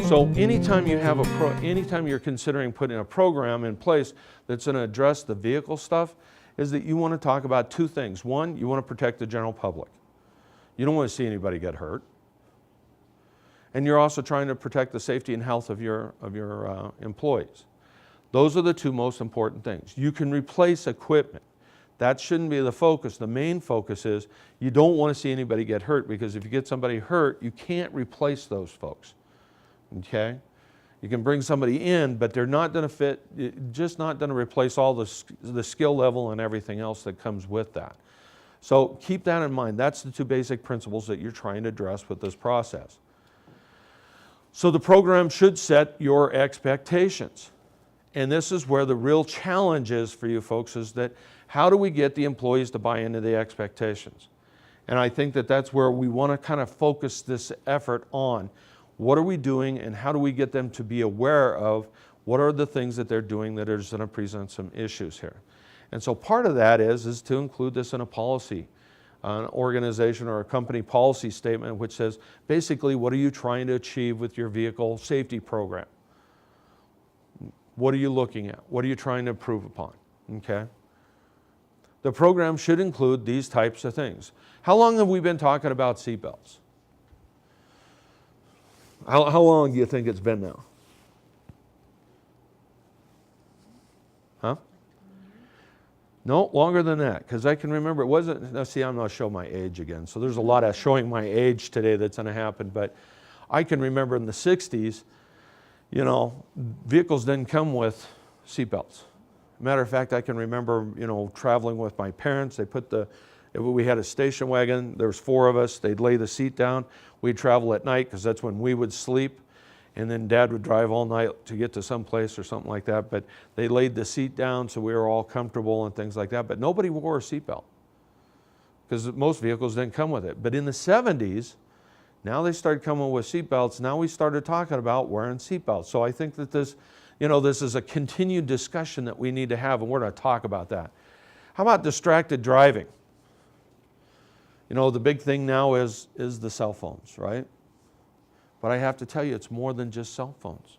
So anytime you have anytime you're considering putting a program in place that's going to address the vehicle stuff, is that you want to talk about two things. One, you want to protect the general public. You don't want to see anybody get hurt. And you're also trying to protect the safety and health of your employees. Those are the two most important things. You can replace equipment. That shouldn't be the focus. The main focus is you don't want to see anybody get hurt, because if you get somebody hurt, you can't replace those folks. Okay? You can bring somebody in, but they're not going to fit, just not going to replace all the skill level and everything else that comes with that. So keep that in mind. That's the two basic principles that you're trying to address with this process. So the program should set your expectations. And this is where the real challenge is for you folks, is that how do we get the employees to buy into the expectations? And I think that that's where we want to kind of focus this effort on. What are we doing, and how do we get them to be aware of what are the things that they're doing that are going to present some issues here? And so part of that is to include this in a policy, an organization or a company policy statement, which says basically, what are you trying to achieve with your vehicle safety program? What are you looking at? What are you trying to improve upon? Okay? The program should include these types of things. How long have we been talking about seatbelts? How long do you think it's been now? Huh? No, longer than that, because I can remember it wasn't, now see, I'm going to show my age again, so there's a lot of showing my age today that's going to happen, but I can remember in the 60s, you know, vehicles didn't come with seatbelts. Matter of fact, I can remember, you know, traveling with my parents. They put we had a station wagon. There was 4 of us. They'd lay the seat down. We'd travel at night because that's when we would sleep. And then Dad would drive all night to get to some place or something like that. But they laid the seat down so we were all comfortable and things like that. But nobody wore a seatbelt because most vehicles didn't come with it. But in the 70s, now they started coming with seatbelts. Now we started talking about wearing seatbelts. So I think that this, you know, this is a continued discussion that we need to have, and we're going to talk about that. How about distracted driving? You know, the big thing now is the cell phones, right? But I have to tell you, it's more than just cell phones.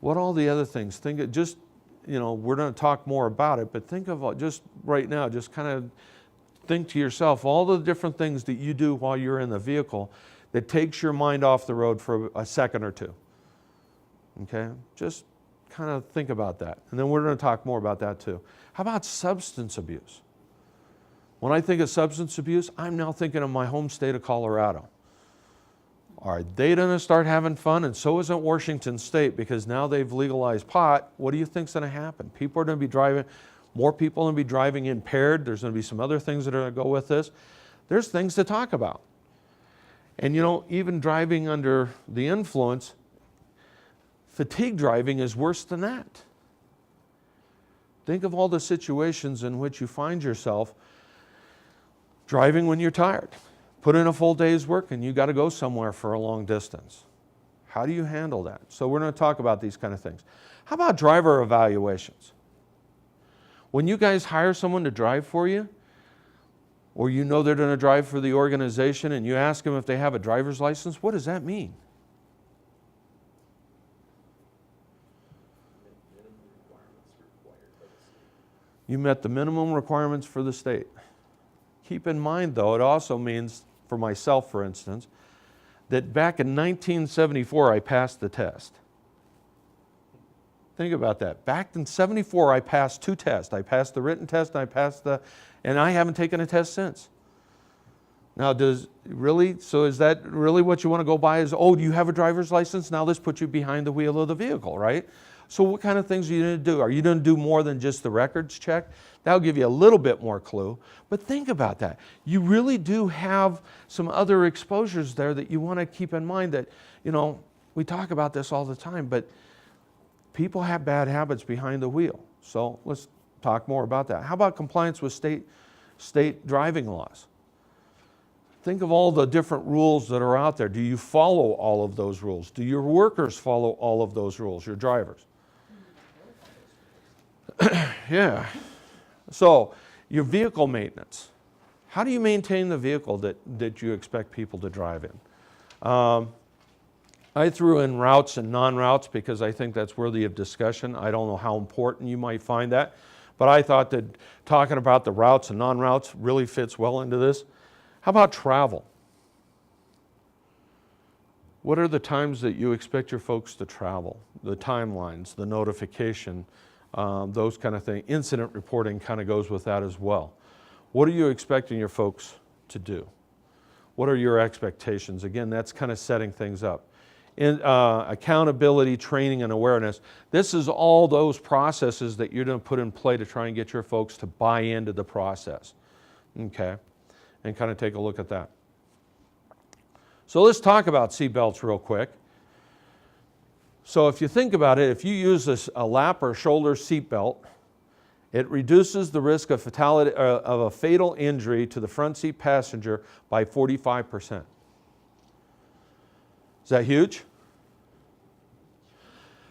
What all the other things? Think of just, you know, we're going to talk more about it, but think of just right now, just kind of think to yourself all the different things that you do while you're in the vehicle that takes your mind off the road for a second or two. Okay? Just kind of think about that. And then we're going to talk more about that too. How about substance abuse? When I think of substance abuse, I'm now thinking of my home state of Colorado. Are they going to start having fun? And so isn't Washington State, because now they've legalized pot. What do you think's going to happen? People are going to be driving, more people are going to be driving impaired. There's going to be some other things that are going to go with this. There's things to talk about. And you know, even driving under the influence, fatigue driving is worse than that. Think of all the situations in which you find yourself driving when you're tired. Put in a full day's work and you got to go somewhere for a long distance. How do you handle that? So we're going to talk about these kind of things. How about driver evaluations? When you guys hire someone to drive for you, or you know they're going to drive for the organization, and you ask them if they have a driver's license, what does that mean? You met the minimum requirements for the state. Keep in mind, though, it also means, for myself, for instance, that back in 1974, I passed the test. Think about that. Back in 74, I passed 2 tests. I passed the written test, and I haven't taken a test since. Now, so is that really what you want to go by is, oh, do you have a driver's license? Now let's put you behind the wheel of the vehicle, right? So what kind of things are you going to do? Are you going to do more than just the records check? That'll give you a little bit more clue. But think about that. You really do have some other exposures there that you want to keep in mind that, you know, we talk about this all the time, but people have bad habits behind the wheel. So let's talk more about that. How about compliance with state driving laws? Think of all the different rules that are out there. Do you follow all of those rules? Do your workers follow all of those rules, your drivers? Yeah. So, your vehicle maintenance. How do you maintain the vehicle that you expect people to drive in? I threw in routes and non-routes because I think that's worthy of discussion. I don't know how important you might find that, but I thought that talking about the routes and non-routes really fits well into this. How about travel? What are the times that you expect your folks to travel? The timelines, the notification, those kind of things. Incident reporting kind of goes with that as well. What are you expecting your folks to do? What are your expectations? Again, that's kind of setting things up. Accountability, training, and awareness. This is all those processes that you're going to put in play to try and get your folks to buy into the process. Okay? And kind of take a look at that. So let's talk about seatbelts real quick. So if you think about it, if you use a lap or shoulder seatbelt, it reduces the risk of fatality of a fatal injury to the front seat passenger by 45%. Is that huge?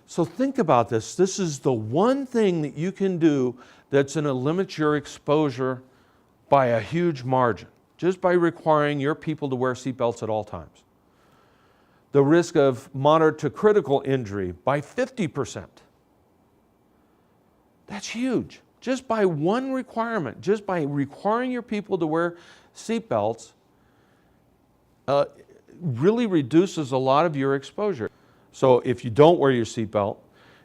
So think about this. This is the one thing that you can do that's going to limit your exposure by a huge margin, just by requiring your people to wear seatbelts at all times. The risk of moderate to critical injury by 50%. That's huge. Just by one requirement, just by requiring your people to wear seatbelts, really reduces a lot of your exposure. So if you don't wear your seatbelt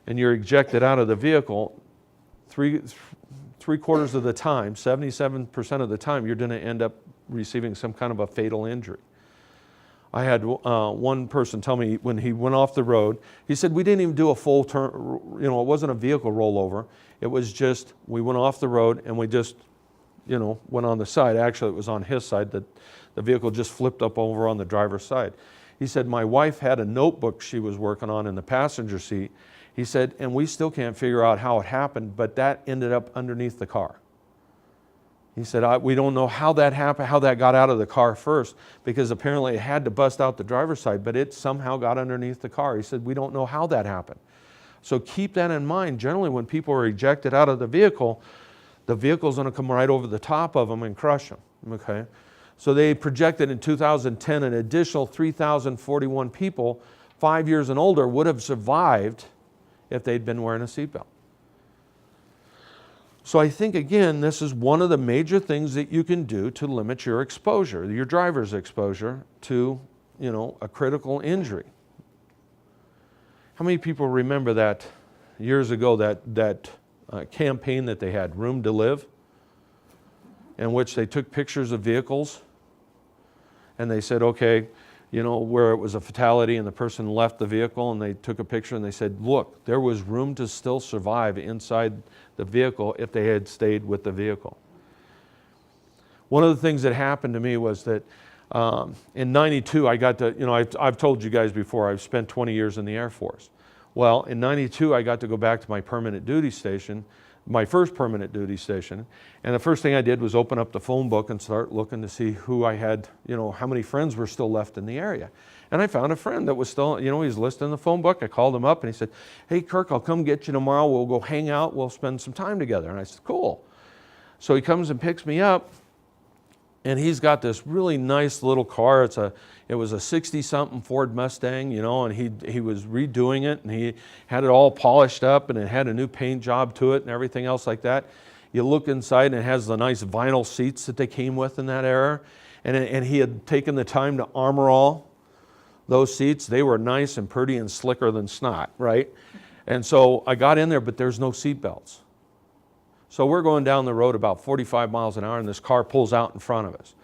and you're ejected out of the vehicle, three quarters of the time, 77% of the time, you're going to end up receiving some kind of a fatal injury. I had one person tell me when he went off the road, he said, we didn't even do a full turn, it wasn't a vehicle rollover. It was just, we went off the road and we just, went on the side. Actually, it was on his side that the vehicle just flipped up over on the driver's side. He said, my wife had a notebook she was working on in the passenger seat. He said, and we still can't figure out how it happened, but that ended up underneath the car. He said, we don't know how that happened, how that got out of the car first, because apparently it had to bust out the driver's side, but it somehow got underneath the car. He said, we don't know how that happened. So keep that in mind. Generally, when people are ejected out of the vehicle's going to come right over the top of them and crush them, okay? So they projected in 2010 an additional 3,041 people 5 years and older would have survived if they'd been wearing a seatbelt. So I think, again, this is one of the major things that you can do to limit your exposure, your driver's exposure to, a critical injury. How many people remember that years ago, that campaign that they had, Room to Live, in which they took pictures of vehicles and they said, okay, where it was a fatality and the person left the vehicle, and they took a picture and they said, look, there was room to still survive inside the vehicle if they had stayed with the vehicle. One of the things that happened to me was that in '92 I got to, I've told you guys before, I've spent 20 years in the Air Force. Well, in '92 I got to go back to my permanent duty station, my first permanent duty station, and the first thing I did was open up the phone book and start looking to see who I had, how many friends were still left in the area. And I found a friend that was still, he's listed in the phone book. I called him up and he said, hey Kirk, I'll come get you tomorrow. We'll go hang out. We'll spend some time together. And I said, cool. So he comes and picks me up, and he's got this really nice little car. It was a 60-something Ford Mustang, and he was redoing it, and he had it all polished up, and it had a new paint job to it and everything else like that. You look inside, and it has the nice vinyl seats that they came with in that era, and he had taken the time to armor all those seats. They were nice and pretty and slicker than snot, right? And so I got in there, but there's no seat belts. So we're going down the road about 45 miles an hour, and this car pulls out in front of us.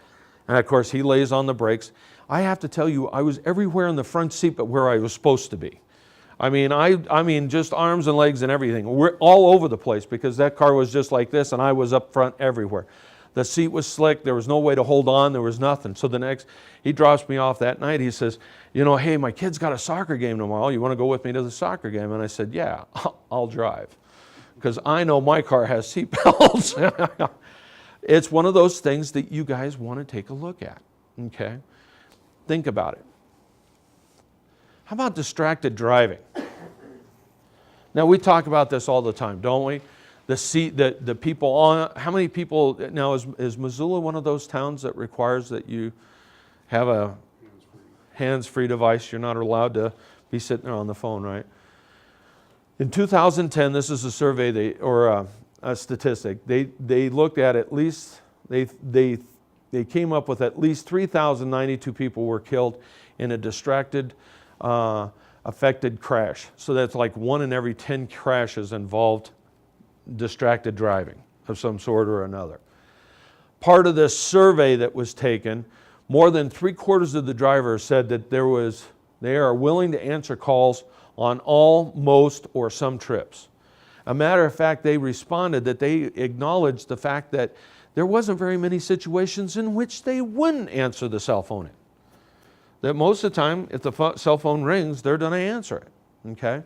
And of course, he lays on the brakes. I have to tell you, I was everywhere in the front seat but where I was supposed to be. I mean, just arms and legs and everything. We're all over the place because that car was just like this, and I was up front everywhere. The seat was slick. There was no way to hold on. There was nothing. So he drops me off that night. He says, hey, my kid's got a soccer game tomorrow. You want to go with me to the soccer game? And I said, yeah, I'll drive, because I know my car has seat belts. It's one of those things that you guys want to take a look at, okay? Think about it. How about distracted driving? Now, we talk about this all the time, don't we? The people on, how many people, now is Missoula one of those towns that requires that you have a hands-free device. You're not allowed to be sitting there on the phone, right? In 2010, this is a survey or a statistic. They looked at least they came up with at least 3,092 people were killed in a distracted, affected crash. So that's like 1 in every 10 crashes involved distracted driving of some sort or another. Part of this survey that was taken, more than 3/4 of the drivers said that they are willing to answer calls on all, most, or some trips. A matter of fact, they responded that they acknowledged the fact that there wasn't very many situations in which they wouldn't answer the cell phone. That most of the time, if the cell phone rings, they're going to answer it, okay?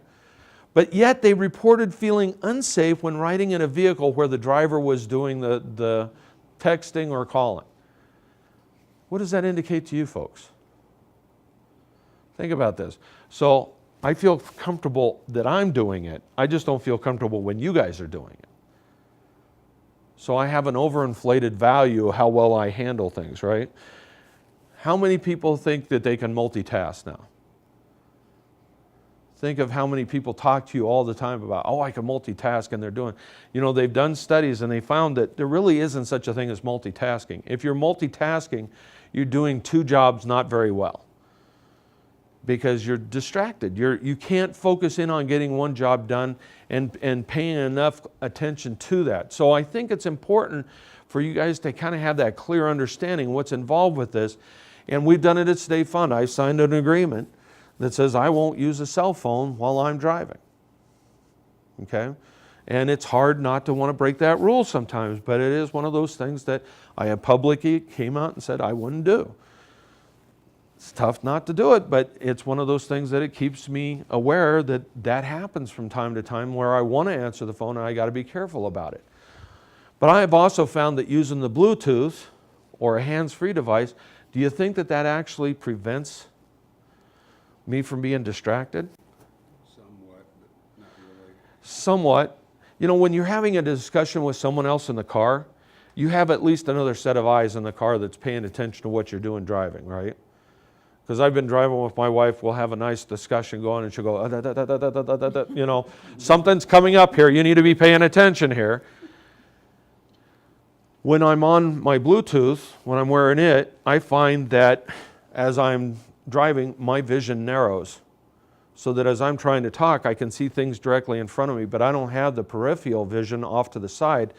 But yet they reported feeling unsafe when riding in a vehicle where the driver was doing the texting or calling. What does that indicate to you folks? Think about this. So I feel comfortable that I'm doing it. I just don't feel comfortable when you guys are doing it. So I have an overinflated value of how well I handle things, right? How many people think that they can multitask now? Think of how many people talk to you all the time about, oh, I can multitask, and they're doing, they've done studies and they found that there really isn't such a thing as multitasking. If you're multitasking, you're doing 2 jobs not very well because you're distracted. You can't focus in on getting 1 job done and paying enough attention to that. So I think it's important for you guys to kind of have that clear understanding of what's involved with this. And we've done it at State Fund. I signed an agreement that says I won't use a cell phone while I'm driving, okay? And it's hard not to want to break that rule sometimes, but it is one of those things that I have publicly came out and said I wouldn't do. It's tough not to do it, but it's one of those things that it keeps me aware that that happens from time to time where I want to answer the phone and I got to be careful about it. But I have also found that using the Bluetooth or a hands-free device, do you think that that actually prevents me from being distracted? Somewhat, but not really. Somewhat. When you're having a discussion with someone else in the car, you have at least another set of eyes in the car that's paying attention to what you're doing driving, right? Because I've been driving with my wife, we'll have a nice discussion going and she'll go, something's coming up here, you need to be paying attention here. When I'm on my Bluetooth, when I'm wearing it, I find that as I'm driving, my vision narrows so that as I'm trying to talk, I can see things directly in front of me, but I don't have the peripheral vision off to the side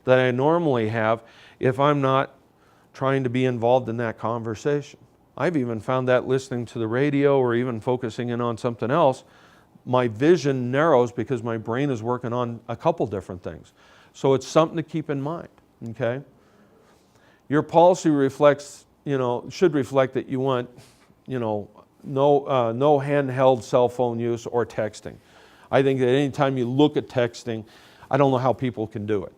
that I normally have if I'm not trying to be involved in that conversation. I've even found that listening to the radio or even focusing in on something else, my vision narrows because my brain is working on a couple different things. So it's something to keep in mind, okay? Your policy reflects, should reflect that you want, no handheld cell phone use or texting. I think that any time you look at texting, I don't know how people can do it.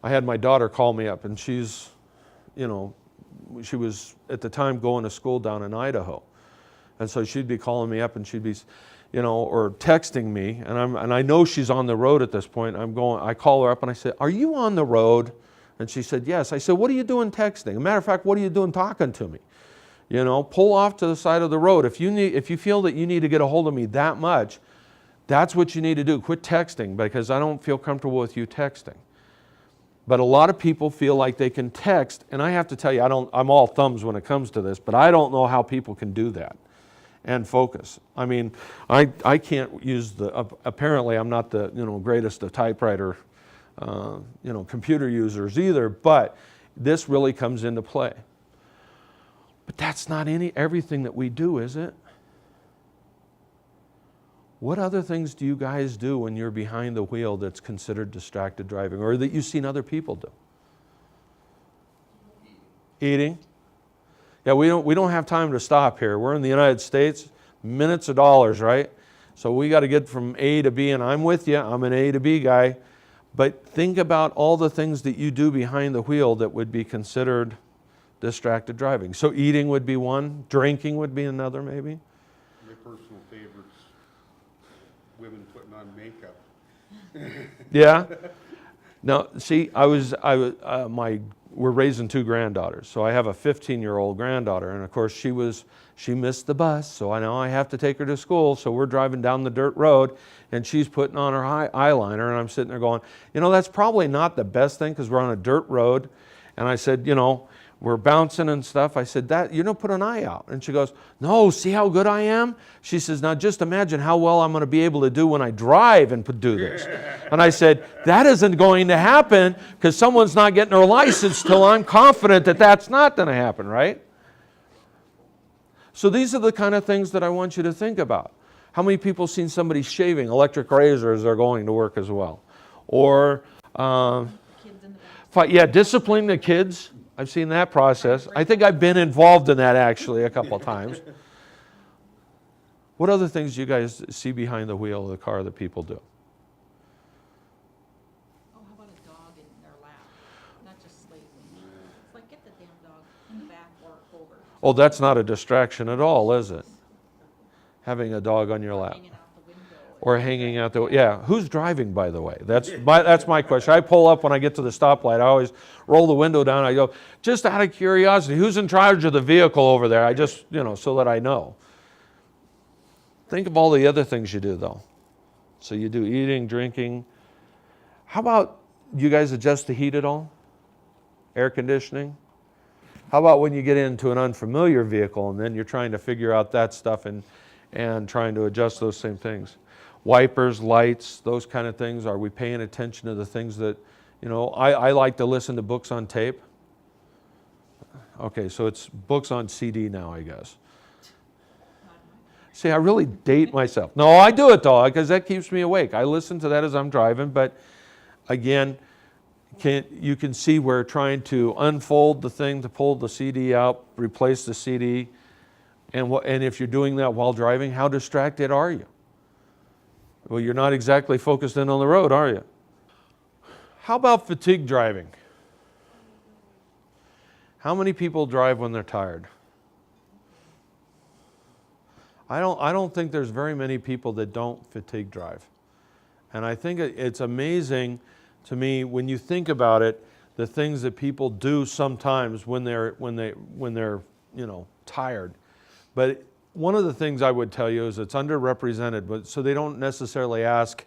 I had my daughter call me up and she's, she was at the time going to school down in Idaho. And so she'd be calling me up and she'd be, or texting me, and I know she's on the road at this point. I call her up and I said, "Are you on the road?" And she said, "Yes." I said, "What are you doing texting? As a matter of fact, what are you doing talking to me? Pull off to the side of the road. If you feel that you need to get a hold of me that much, that's what you need to do. Quit texting because I don't feel comfortable with you texting." But a lot of people feel like they can text, and I have to tell you, I'm all thumbs when it comes to this, but I don't know how people can do that and focus. I mean, I can't use apparently I'm not the greatest of typewriter computer users either, but this really comes into play. But that's not everything that we do, is it? What other things do you guys do when you're behind the wheel that's considered distracted driving or that you've seen other people do? Eating? Yeah, we don't have time to stop here. We're in the United States, minutes are dollars, right? So we got to get from A to B, and I'm with you. I'm an A to B guy. But think about all the things that you do behind the wheel that would be considered distracted driving. So eating would be one. Drinking would be another, maybe. My personal favorite's women putting on makeup. Yeah. Now, see, my we're raising 2 granddaughters. So I have a 15-year-old granddaughter, and of course she missed the bus, so I know I have to take her to school. So we're driving down the dirt road, and she's putting on her eyeliner, and I'm sitting there going, that's probably not the best thing because we're on a dirt road. And I said, we're bouncing and stuff. I said, put an eye out. And she goes, no, see how good I am? She says, now just imagine how well I'm going to be able to do when I drive and do this. And I said, that isn't going to happen because someone's not getting their license till I'm confident that that's not going to happen, right? So these are the kind of things that I want you to think about. How many people seen somebody shaving electric razors as they're going to work as well? Or, discipline the kids. I've seen that process. I think I've been involved in that actually a couple of times. What other things do you guys see behind the wheel of the car that people do? Oh, how about a dog in their lap? Not just sleeping. It's like, get the damn dog in the back or over. Oh, that's not a distraction at all, is it? Having a dog on your lap. Hanging out the window. Or hanging out the, yeah. Who's driving, by the way? That's my question. I pull up when I get to the stoplight. I always roll the window down. I go, just out of curiosity, who's in charge of the vehicle over there? I just, so that I know. Think of all the other things you do, though. So you do eating, drinking. How about you guys adjust the heat at all? Air conditioning? How about when you get into an unfamiliar vehicle and then you're trying to figure out that stuff and trying to adjust those same things? Wipers, lights, those kind of things. Are we paying attention to the things that, I like to listen to books on tape. Okay, so it's books on CD now, I guess. See, I really date myself. No, I do it though, because that keeps me awake. I listen to that as I'm driving, but again, you can see we're trying to unfold the thing to pull the CD out, replace the CD, and if you're doing that while driving, how distracted are you? Well, you're not exactly focused in on the road, are you? How about fatigue driving? How many people drive when they're tired? I don't think there's very many people that don't fatigue drive. And I think it's amazing to me when you think about it, the things that people do sometimes when they're tired. But one of the things I would tell you is it's underrepresented, but so they don't necessarily ask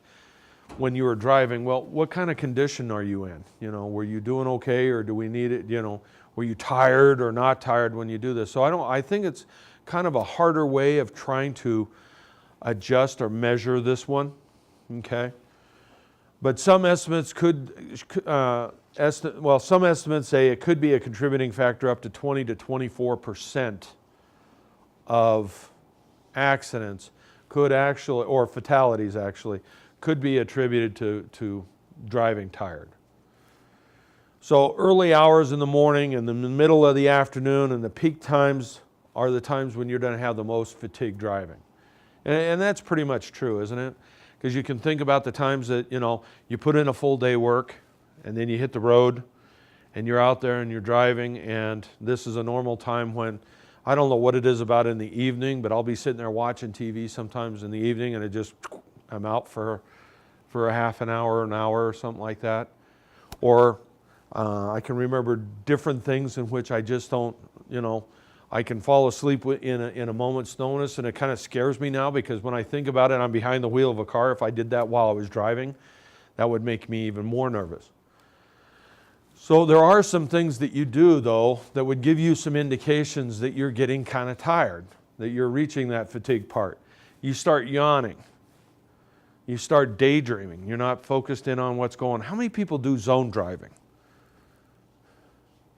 when you were driving, well, what kind of condition are you in? Were you doing okay, or do we need it? Were you tired or not tired when you do this? So I think it's kind of a harder way of trying to adjust or measure this one, okay? But some estimates some estimates say it could be a contributing factor up to 20 to 24% of accidents could actually, or fatalities actually, could be attributed to driving tired. So early hours in the morning and the middle of the afternoon and the peak times are the times when you're going to have the most fatigue driving. And that's pretty much true, isn't it? Because you can think about the times that, you put in a full day work and then you hit the road and you're out there and you're driving, and this is a normal time when, I don't know what it is about in the evening, but I'll be sitting there watching TV sometimes in the evening and I'm out for a half an hour or something like that. Or I can remember different things in which I just don't, I can fall asleep in a moment's notice, and it kind of scares me now because when I think about it, I'm behind the wheel of a car. If I did that while I was driving, that would make me even more nervous. So there are some things that you do, though, that would give you some indications that you're getting kind of tired, that you're reaching that fatigue part. You start yawning. You start daydreaming. You're not focused in on what's going on. How many people do zone driving?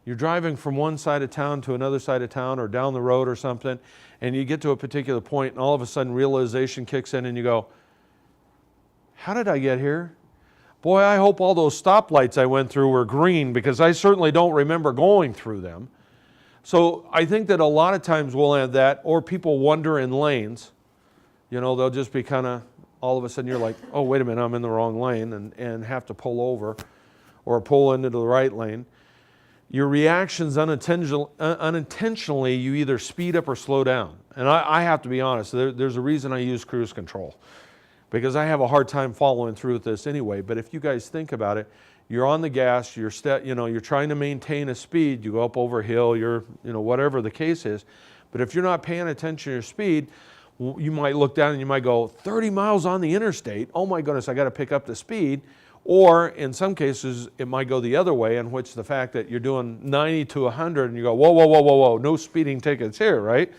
You're driving from one side of town to another side of town or down the road or something, and you get to a particular point and all of a sudden realization kicks in and you go, how did I get here? Boy, I hope all those stoplights I went through were green because I certainly don't remember going through them. So I think that a lot of times we'll have that, or people wander in lanes. They'll just be kind of, all of a sudden you're like, oh, wait a minute, I'm in the wrong lane and have to pull over or pull into the right lane. Your reactions unintentionally, you either speed up or slow down. And I have to be honest, there's a reason I use cruise control, because I have a hard time following through with this anyway. But if you guys think about it, you're on the gas, you're trying to maintain a speed, you go up over a hill, whatever the case is. But if you're not paying attention to your speed, you might look down and you might go 30 miles on the interstate. Oh my goodness, I got to pick up the speed. Or in some cases, it might go the other way, in which the fact that you're doing 90 to 100 and you go, whoa, whoa, whoa, whoa, whoa, no speeding tickets here, right?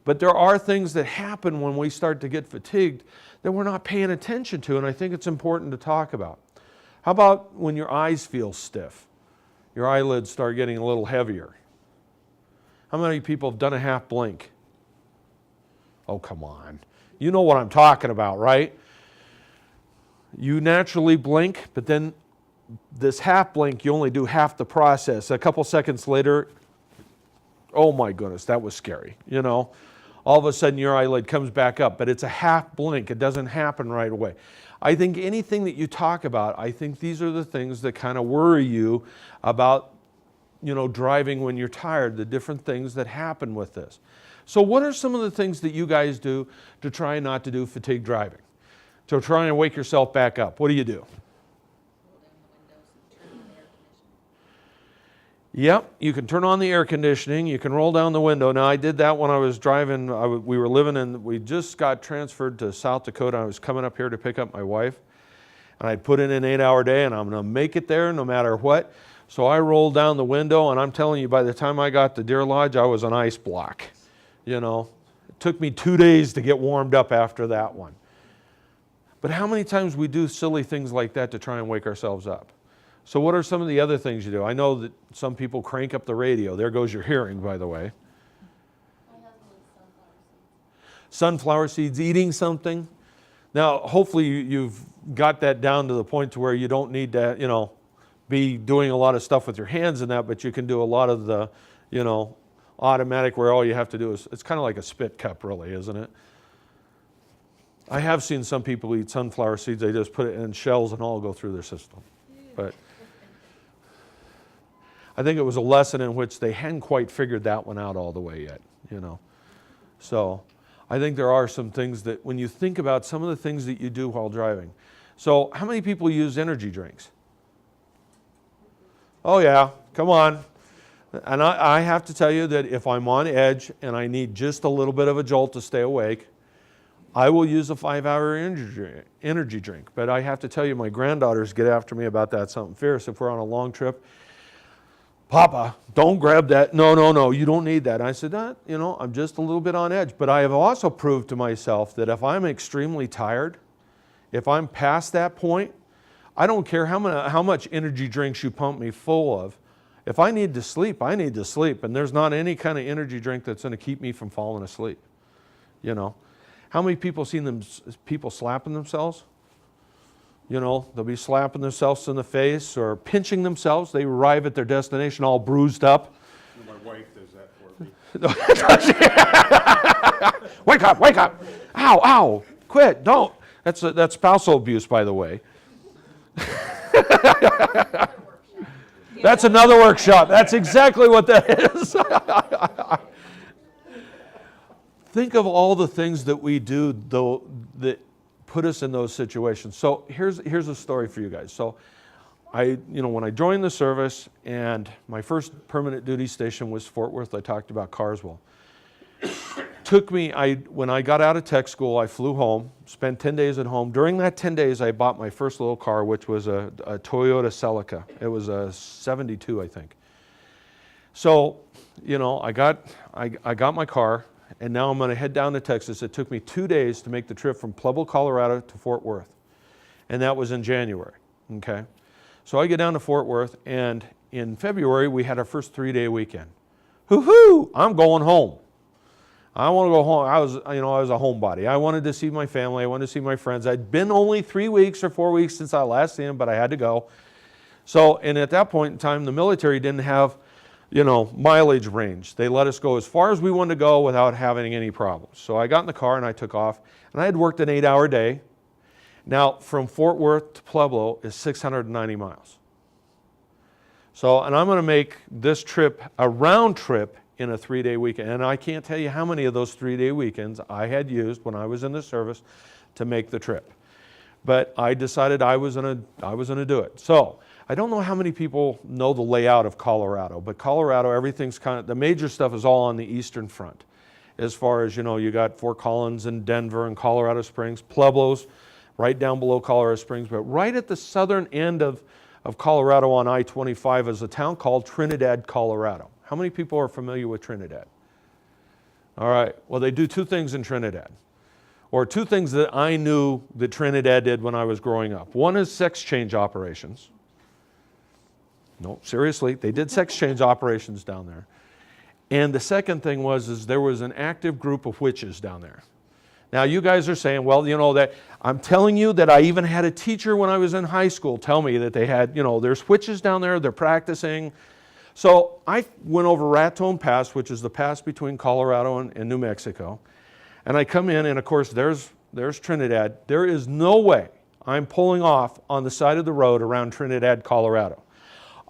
But there are things that happen when we start to get fatigued that we're not paying attention to, and I think it's important to talk about. How about when your eyes feel stiff? Your eyelids start getting a little heavier. How many people have done a half blink? Oh, come on. You know what I'm talking about, right? You naturally blink, but then this half blink, you only do half the process. A couple seconds later, oh my goodness, that was scary, All of a sudden your eyelid comes back up, but it's a half blink. It doesn't happen right away. I think anything that you talk about, I think these are the things that kind of worry you about, driving when you're tired, the different things that happen with this. So what are some of the things that you guys do to try not to do fatigue driving? To try and wake yourself back up? What do you do? Roll down the windows and turn on the air conditioning. Yep, you can turn on the air conditioning, you can roll down the window. Now I did that when I was driving, we just got transferred to South Dakota. I was coming up here to pick up my wife, and I'd put in an 8-hour day, and I'm gonna make it there no matter what. So I rolled down the window, and I'm telling you, by the time I got to Deer Lodge, I was an ice block. It took me 2 days to get warmed up after that one. But how many times we do silly things like that to try and wake ourselves up? So what are some of the other things you do? I know that some people crank up the radio. There goes your hearing, by the way. My husband eats Sunflower seeds, eating something. Now, hopefully you've got that down to the point to where you don't need to, be doing a lot of stuff with your hands and that, but you can do a lot of the, automatic where all you have to do is, it's kind of like a spit cup really, isn't it? I have seen some people eat sunflower seeds. They just put it in shells and all go through their system. But I think it was a lesson in which they hadn't quite figured that one out all the way yet, So I think there are some things that when you think about some of the things that you do while driving. So how many people use energy drinks? Oh yeah, come on. And I have to tell you that if I'm on edge and I need just a little bit of a jolt to stay awake, I will use a 5-hour energy drink. But I have to tell you, my granddaughters get after me about that something fierce. If we're on a long trip, Papa, don't grab that. No, you don't need that. And I said, I'm just a little bit on edge. But I have also proved to myself that if I'm extremely tired, if I'm past that point, I don't care how much energy drinks you pump me full of. If I need to sleep, I need to sleep. And there's not any kind of energy drink that's going to keep me from falling asleep. How many people seen people slapping themselves? They'll be slapping themselves in the face or pinching themselves. They arrive at their destination all bruised up. My wife does that for me. Wake up. Ow, quit, don't. That's spousal abuse, by the way. That's another workshop. That's exactly what that is. Think of all the things that we do, though, that put us in those situations. So here's a story for you guys. So when I joined the service, and my first permanent duty station was Fort Worth, I talked about Carswell. When I got out of tech school, I flew home, spent 10 days at home. During that 10 days, I bought my first little car, which was a Toyota Celica. It was a 72, I think. So, I got my car, and now I'm going to head down to Texas. It took me 2 days to make the trip from Pueblo, Colorado to Fort Worth, and that was in January, okay? So I get down to Fort Worth, and in February, we had our first 3-day weekend. Hoo-hoo, I'm going home. I want to go home. I was a homebody. I wanted to see my family. I wanted to see my friends. I'd been only 3 weeks or 4 weeks since I last seen them, but I had to go. So, and at that point in time, the military didn't have, mileage range. They let us go as far as we wanted to go without having any problems. So I got in the car and I took off, and I had worked an 8-hour day. Now, from Fort Worth to Pueblo is 690 miles. So, and I'm going to make this trip a round trip in a 3-day weekend. And I can't tell you how many of those 3-day weekends I had used when I was in the service to make the trip. But I decided I was going to do it. So I don't know how many people know the layout of Colorado, but Colorado, everything's kind of, the major stuff is all on the eastern front. As far as, you got Fort Collins and Denver and Colorado Springs, Pueblo's right down below Colorado Springs, but right at the southern end of Colorado on I-25 is a town called Trinidad, Colorado. How many people are familiar with Trinidad? All right, well, they do two things in Trinidad, or two things that I knew that Trinidad did when I was growing up. One is sex change operations. No, seriously, they did sex change operations down there. And the second thing is there was an active group of witches down there. Now you guys are saying, well, that I'm telling you that I even had a teacher when I was in high school tell me that they had, there's witches down there, they're practicing. So I went over Raton Pass, which is the pass between Colorado and New Mexico. And I come in, and of course there's Trinidad. There is no way I'm pulling off on the side of the road around Trinidad, Colorado.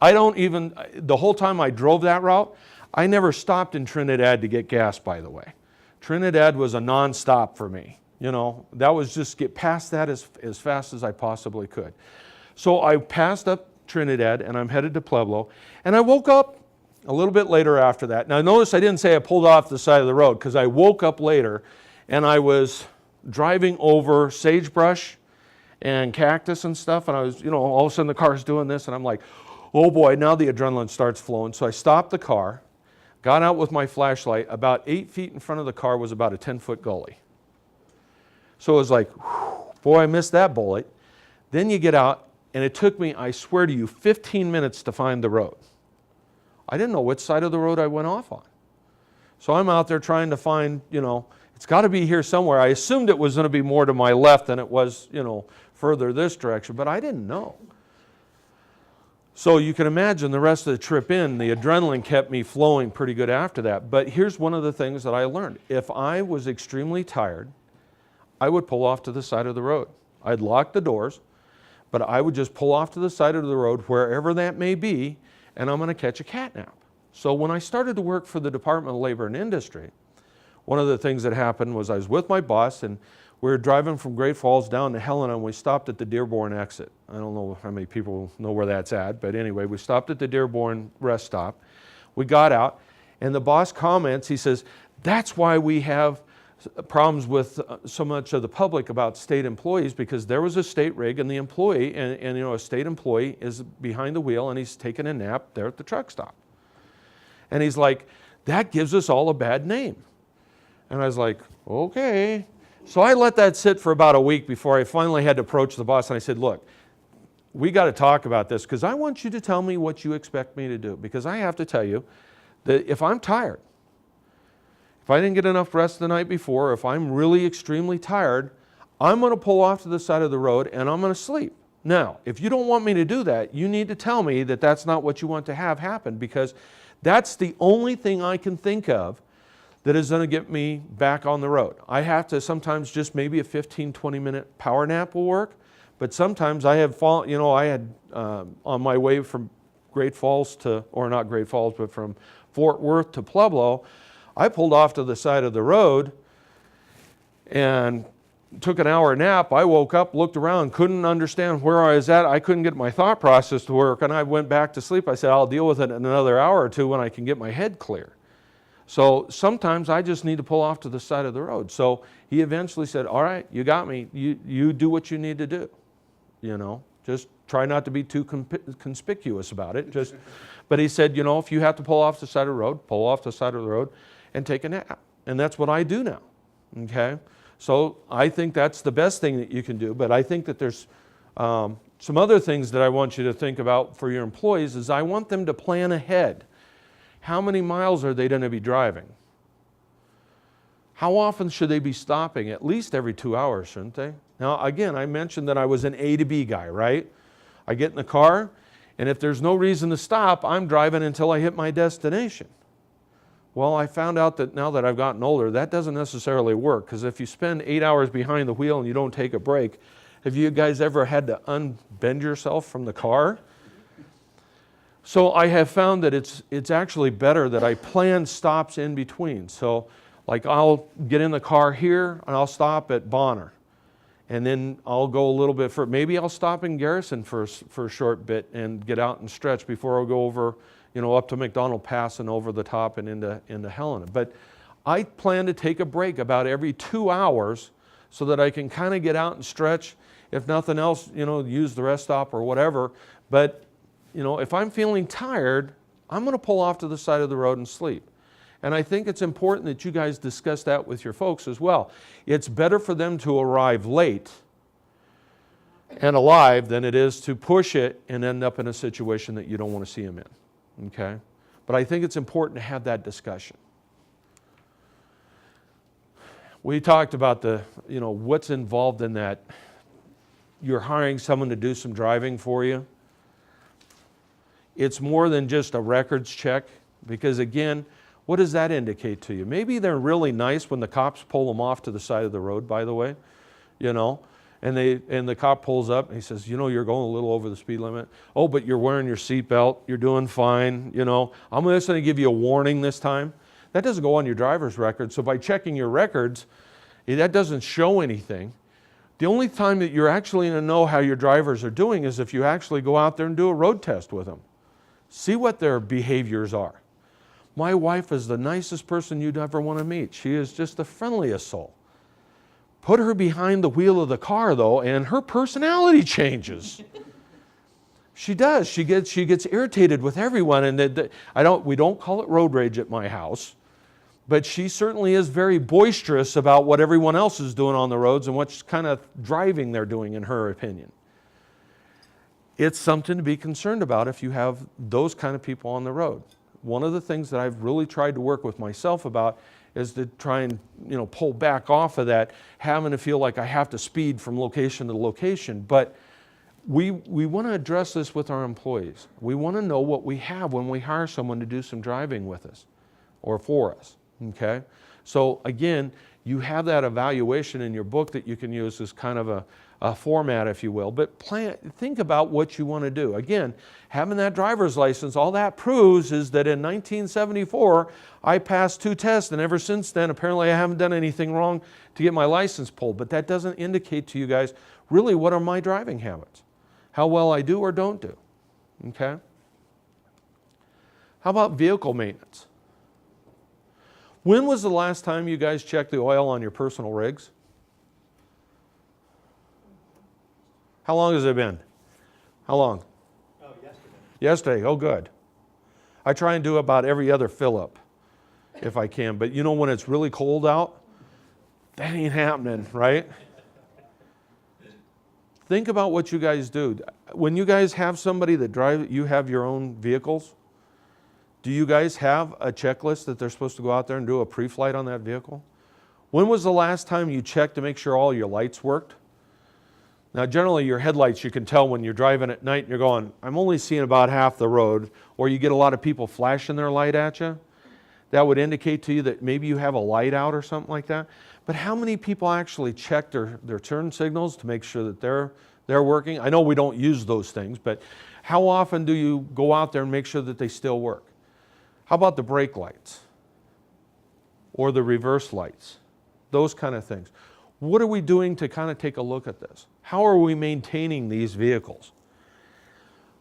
The whole time I drove that route, I never stopped in Trinidad to get gas, by the way. Trinidad was a non-stop for me. That was just get past that as fast as I possibly could. So I passed up Trinidad and I'm headed to Pueblo, and I woke up a little bit later after that. Now notice I didn't say I pulled off the side of the road, because I woke up later and I was driving over sagebrush and cactus and stuff, and I was, all of a sudden the car's doing this, and I'm like, oh boy, now the adrenaline starts flowing. So I stopped the car, got out with my flashlight. About 8 feet in front of the car was about a 10-foot gully. So it was like, whew, boy, I missed that bullet. Then you get out, and it took me, I swear to you, 15 minutes to find the road. I didn't know which side of the road I went off on. So I'm out there trying to find, it's got to be here somewhere. I assumed it was going to be more to my left than it was, further this direction, but I didn't know. So you can imagine the rest of the trip in, the adrenaline kept me flowing pretty good after that. But here's one of the things that I learned. If I was extremely tired, I would pull off to the side of the road. I'd lock the doors, but I would just pull off to the side of the road, wherever that may be, and I'm going to catch a cat nap. So when I started to work for the Department of Labor and Industry, one of the things that happened was I was with my boss, and we were driving from Great Falls down to Helena, and we stopped at the Dearborn exit. I don't know how many people know where that's at, but anyway, we stopped at the Dearborn rest stop. We got out, and the boss comments, he says, that's why we have problems with so much of the public about state employees, because there was a state rig, and the employee, and a state employee is behind the wheel, and he's taking a nap there at the truck stop. And he's like, that gives us all a bad name. And I was like, okay. So I let that sit for about a week before I finally had to approach the boss, and I said, look, we got to talk about this, because I want you to tell me what you expect me to do, because I have to tell you that if I'm tired, if I didn't get enough rest the night before, if I'm really extremely tired, I'm going to pull off to the side of the road and I'm going to sleep. Now, if you don't want me to do that, you need to tell me that that's not what you want to have happen, because that's the only thing I can think of that is going to get me back on the road. I have to sometimes just maybe a 15, 20-minute power nap will work, but sometimes I have on my way from Great Falls to, or not Great Falls, but from Fort Worth to Pueblo, I pulled off to the side of the road and took an hour nap. I woke up, looked around, couldn't understand where I was at. I couldn't get my thought process to work, and I went back to sleep. I said, I'll deal with it in another hour or two when I can get my head clear. So sometimes I just need to pull off to the side of the road. So he eventually said, all right, you got me. You do what you need to do. Just try not to be too conspicuous about it. But he said, if you have to pull off the side of the road, pull off the side of the road and take a nap. And that's what I do now, okay? So I think that's the best thing that you can do, but I think that there's some other things that I want you to think about for your employees is I want them to plan ahead. How many miles are they going to be driving? How often should they be stopping? At least every 2 hours, shouldn't they? Now, again, I mentioned that I was an A to B guy, right? I get in the car, and if there's no reason to stop, I'm driving until I hit my destination. Well, I found out that now that I've gotten older, that doesn't necessarily work, because if you spend 8 hours behind the wheel and you don't take a break, have you guys ever had to unbend yourself from the car? So I have found that it's actually better that I plan stops in between. So like I'll get in the car here and I'll stop at Bonner. and then I'll go a little bit further. Maybe I'll stop in Garrison for a short bit and get out and stretch before I'll go over, up to McDonald Pass and over the top and into Helena. But I plan to take a break about every 2 hours so that I can kind of get out and stretch. If nothing else, use the rest stop or whatever. But, if I'm feeling tired, I'm going to pull off to the side of the road and sleep. And I think it's important that you guys discuss that with your folks as well. It's better for them to arrive late and alive than it is to push it and end up in a situation that you don't want to see them in. Okay? But I think it's important to have that discussion. We talked about what's involved in that. You're hiring someone to do some driving for you. It's more than just a records check, because again, what does that indicate to you? Maybe they're really nice when the cops pull them off to the side of the road, by the way, and the cop pulls up and he says, you're going a little over the speed limit. Oh, but you're wearing your seatbelt, you're doing fine, I'm just going to give you a warning this time. That doesn't go on your driver's record. So by checking your records, that doesn't show anything. The only time that you're actually going to know how your drivers are doing is if you actually go out there and do a road test with them. See what their behaviors are. My wife is the nicest person you'd ever want to meet. She is just the friendliest soul. Put her behind the wheel of the car, though, and her personality changes. She does. She gets irritated with everyone, and we don't call it road rage at my house. But she certainly is very boisterous about what everyone else is doing on the roads and what kind of driving they're doing, in her opinion. It's something to be concerned about if you have those kind of people on the road. One of the things that I've really tried to work with myself about is to try and pull back off of that, having to feel like I have to speed from location to location. But we want to address this with our employees. We want to know what we have when we hire someone to do some driving with us or for us. Okay? So again, you have that evaluation in your book that you can use as kind of a format, if you will. But think about what you want to do. Again, having that driver's license, all that proves is that in 1974, I passed 2 tests, and ever since then, apparently I haven't done anything wrong to get my license pulled. But that doesn't indicate to you guys really what are my driving habits, how well I do or don't do. Okay? How about vehicle maintenance? When was the last time you guys checked the oil on your personal rigs? How long has it been? How long? Oh, yesterday. Yesterday, oh good. I try and do about every other fill-up if I can, but when it's really cold out, that ain't happening, right? Think about what you guys do. When you guys have somebody that you have your own vehicles, do you guys have a checklist that they're supposed to go out there and do a pre-flight on that vehicle? When was the last time you checked to make sure all your lights worked? Now, generally, your headlights, you can tell when you're driving at night and you're going, I'm only seeing about half the road, or you get a lot of people flashing their light at you. That would indicate to you that maybe you have a light out or something like that. But how many people actually check their turn signals to make sure that they're working? I know we don't use those things, but how often do you go out there and make sure that they still work? How about the brake lights or the reverse lights? Those kind of things. What are we doing to kind of take a look at this? How are we maintaining these vehicles?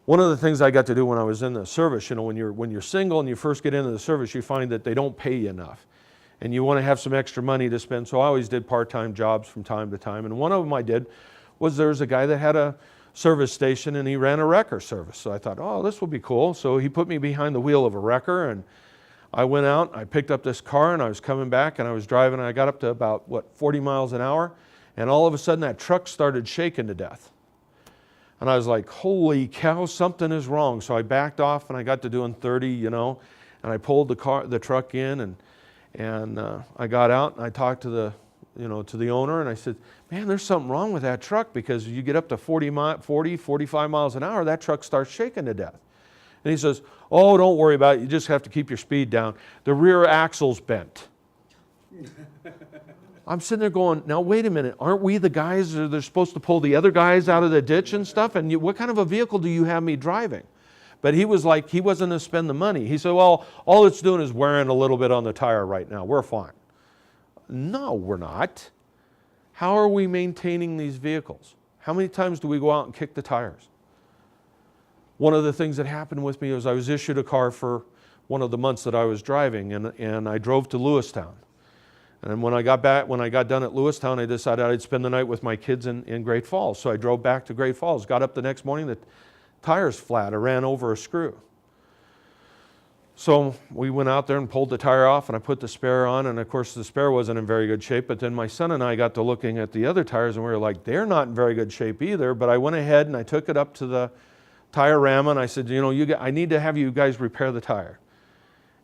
One of the things I got to do when I was in the service, when you're single and you first get into the service, you find that they don't pay you enough. And you want to have some extra money to spend, so I always did part-time jobs from time to time. And one of them I did was there was a guy that had a service station and he ran a wrecker service. So I thought, oh, this will be cool. So he put me behind the wheel of a wrecker, and I went out, I picked up this car, and I was coming back and I was driving, and I got up to about, 40 miles an hour, and all of a sudden that truck started shaking to death. And I was like, holy cow, something is wrong. So I backed off and I got to doing 30, and I pulled the truck in, and I got out and I talked to the owner, and I said, man, there's something wrong with that truck, because you get up to 45 miles an hour, that truck starts shaking to death. And he says, oh, don't worry about it. You just have to keep your speed down. The rear axle's bent. I'm sitting there going, now wait a minute, aren't we the guys that are supposed to pull the other guys out of the ditch and stuff? And what kind of a vehicle do you have me driving? But he was like, he wasn't going to spend the money. He said, well, all it's doing is wearing a little bit on the tire right now. We're fine. No, we're not. How are we maintaining these vehicles? How many times do we go out and kick the tires? One of the things that happened with me was I was issued a car for one of the months that I was driving, and I drove to Lewistown. And when I got done at Lewistown, I decided I'd spend the night with my kids in Great Falls. So I drove back to Great Falls, got up the next morning, the tire's flat. I ran over a screw. So we went out there and pulled the tire off, and I put the spare on, and of course the spare wasn't in very good shape. But then my son and I got to looking at the other tires, and we were like, they're not in very good shape either. But I went ahead and I took it up to the Tire-Rama, and I said, I need to have you guys repair the tire.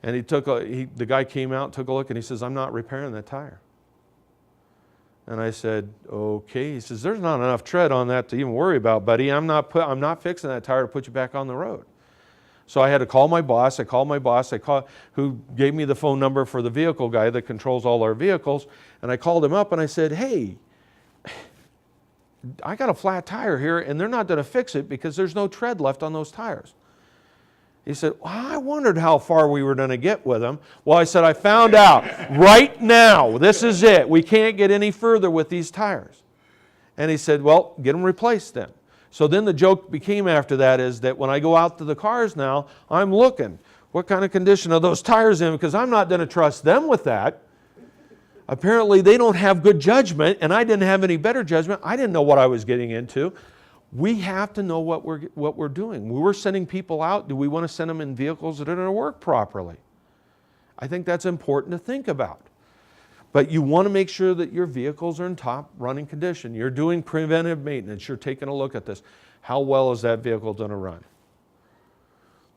And the guy came out, took a look, and he says, I'm not repairing that tire. And I said, okay. He says, there's not enough tread on that to even worry about, buddy. I'm not fixing that tire to put you back on the road. So I had to call my boss. Who gave me the phone number for the vehicle guy that controls all our vehicles. And I called him up and I said, hey, I got a flat tire here, and they're not going to fix it because there's no tread left on those tires. He said, well, I wondered how far we were going to get with them. Well, I said, I found out right now. This is it. We can't get any further with these tires. And he said, well, get them replaced then. So then the joke became after that is that when I go out to the cars now, I'm looking, what kind of condition are those tires in? Because I'm not going to trust them with that. Apparently they don't have good judgment, and I didn't have any better judgment. I didn't know what I was getting into. We have to know what we're doing. When we're sending people out, do we want to send them in vehicles that are going to work properly? I think that's important to think about. But you want to make sure that your vehicles are in top running condition. You're doing preventive maintenance. You're taking a look at this. How well is that vehicle going to run?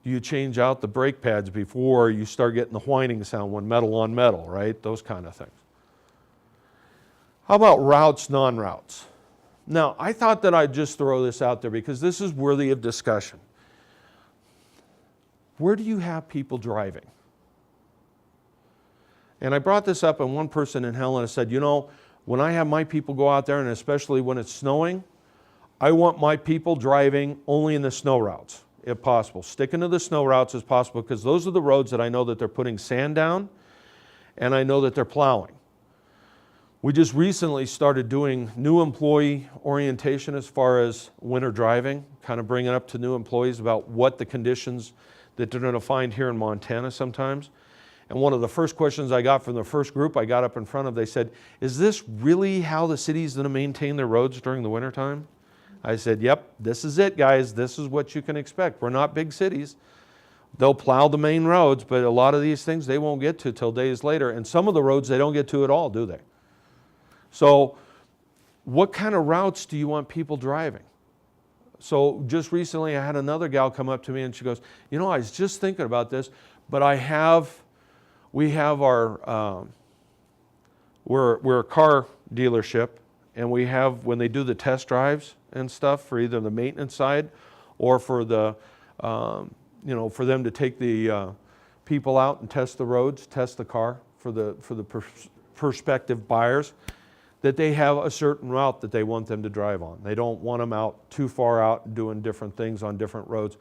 Do you change out the brake pads before you start getting the whining sound when metal on metal, right? Those kind of things. How about routes, non-routes? Now, I thought that I'd just throw this out there because this is worthy of discussion. Where do you have people driving? And I brought this up, and one person in Helena said, when I have my people go out there, and especially when it's snowing, I want my people driving only in the snow routes, if possible. Sticking to the snow routes as possible, because those are the roads that I know that they're putting sand down, and I know that they're plowing. We just recently started doing new employee orientation as far as winter driving, kind of bringing up to new employees about what the conditions that they're going to find here in Montana sometimes. And one of the first questions I got from the first group I got up in front of, they said, is this really how the city's going to maintain their roads during the wintertime? I said, yep, this is it, guys. This is what you can expect. We're not big cities. They'll plow the main roads, but a lot of these things they won't get to till days later. And some of the roads they don't get to at all, do they? So what kind of routes do you want people driving? So just recently I had another gal come up to me and she goes, I was just thinking about this, but we have our, we're a car dealership, and we have, when they do the test drives and stuff for either the maintenance side or for the, for them to take the people out and test the roads, test the car for the prospective buyers, that they have a certain route that they want them to drive on. They don't want them out too far out and doing different things on different roads.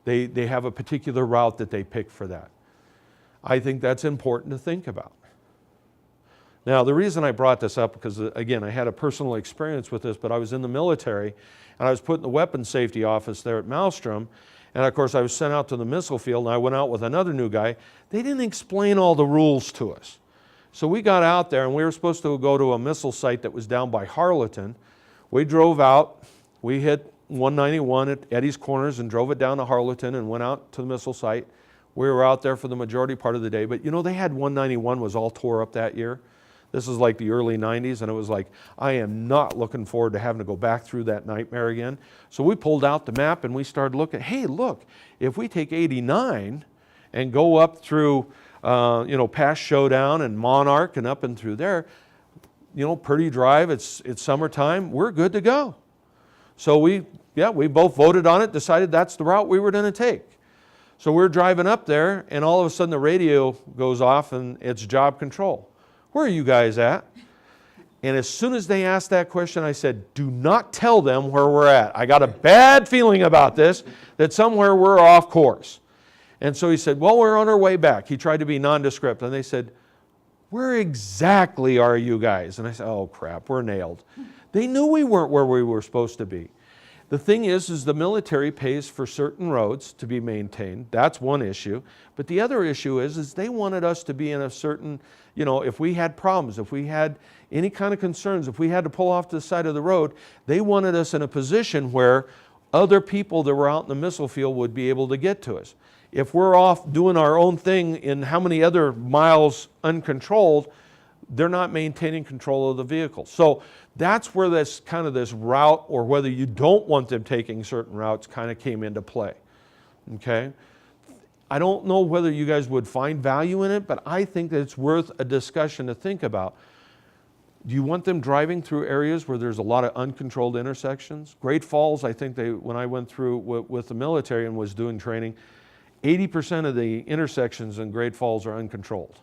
They have a particular route that they pick for that. I think that's important to think about. Now, the reason I brought this up, because again, I had a personal experience with this, but I was in the military, and I was put in the weapons safety office there at Maelstrom, and of course I was sent out to the missile field, and I went out with another new guy. They didn't explain all the rules to us. So we got out there, and we were supposed to go to a missile site that was down by Harleton. We drove out, we hit 191 at Eddie's Corners and drove it down to Harleton and went out to the missile site. We were out there for the majority part of the day, but they had 191 was all tore up that year. This is like the early 90s, and it was like, I am not looking forward to having to go back through that nightmare again. So we pulled out the map and we started looking, hey, look, if we take 89 and go up through past Showdown and Monarch and up and through there, Purdy Drive, it's summertime, we're good to go. So we both voted on it, decided that's the route we were going to take. So we're driving up there, and all of a sudden the radio goes off and it's job control. Where are you guys at? And as soon as they asked that question, I said, do not tell them where we're at. I got a bad feeling about this, that somewhere we're off course. And so he said, well, we're on our way back. He tried to be nondescript. And they said, Where exactly are you guys? And I said, oh crap, we're nailed. They knew we weren't where we were supposed to be. The thing is the military pays for certain roads to be maintained. That's one issue. But the other issue is they wanted us to be in a certain, if we had problems, if we had any kind of concerns, if we had to pull off to the side of the road, they wanted us in a position where other people that were out in the missile field would be able to get to us. If we're off doing our own thing in how many other miles uncontrolled, they're not maintaining control of the vehicle. So that's where this route, or whether you don't want them taking certain routes, kind of came into play. Okay? I don't know whether you guys would find value in it, but I think that it's worth a discussion to think about. Do you want them driving through areas where there's a lot of uncontrolled intersections? Great Falls, I think when I went through with the military and was doing training, 80% of the intersections in Great Falls are uncontrolled.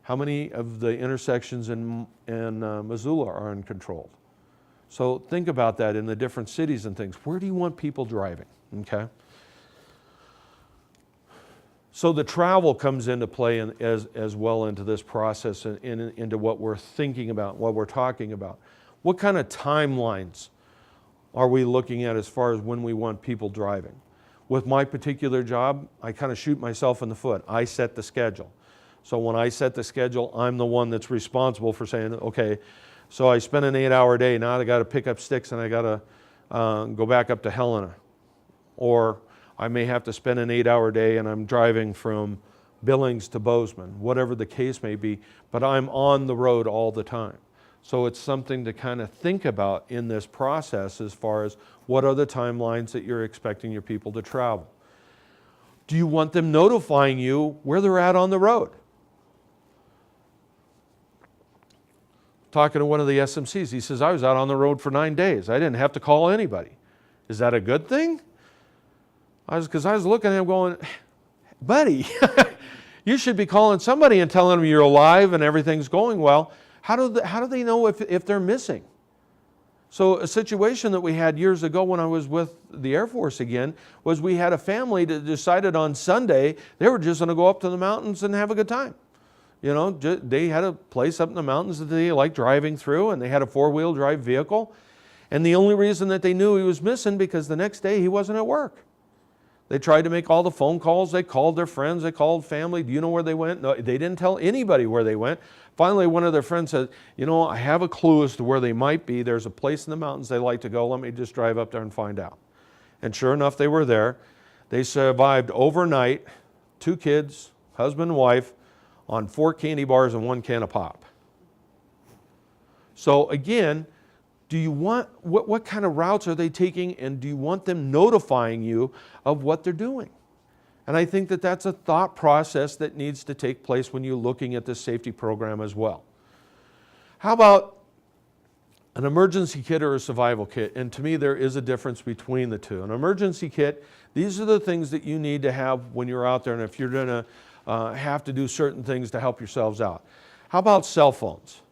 How many of the intersections in Missoula are uncontrolled? So think about that in the different cities and things. Where do you want people driving? Okay. So the travel comes into play as well into this process and into what we're thinking about, what we're talking about. What kind of timelines are we looking at as far as when we want people driving? With my particular job, I kind of shoot myself in the foot. I set the schedule. So when I set the schedule, I'm the one that's responsible for saying, okay, so I spent an 8-hour day, now I got to pick up sticks and I got to go back up to Helena. Or I may have to spend an 8-hour day and I'm driving from Billings to Bozeman, whatever the case may be, but I'm on the road all the time. So it's something to kind of think about in this process as far as what are the timelines that you're expecting your people to travel. Do you want them notifying you where they're at on the road? Talking to one of the SMCs, he says, I was out on the road for 9 days. I didn't have to call anybody. Is that a good thing? Because I was looking at him going, buddy, you should be calling somebody and telling them you're alive and everything's going well. How do they know if they're missing? So a situation that we had years ago when I was with the Air Force again was we had a family that decided on Sunday they were just going to go up to the mountains and have a good time. They had a place up in the mountains that they liked driving through, and they had a 4-wheel drive vehicle. And the only reason that they knew he was missing because the next day he wasn't at work. They tried to make all the phone calls. They called their friends. They called family. Do you know where they went? No, they didn't tell anybody where they went. Finally, one of their friends said, I have a clue as to where they might be. There's a place in the mountains they like to go. Let me just drive up there and find out. And sure enough, they were there. They survived overnight, 2 kids, husband and wife, on 4 candy bars and 1 can of pop. So again, do you want, what kind of routes are they taking, and do you want them notifying you of what they're doing? And I think that that's a thought process that needs to take place when you're looking at this safety program as well. How about an emergency kit or a survival kit? And to me, there is a difference between the two. An emergency kit, these are the things that you need to have when you're out there and if you're going to have to do certain things to help yourselves out. How about cell phones?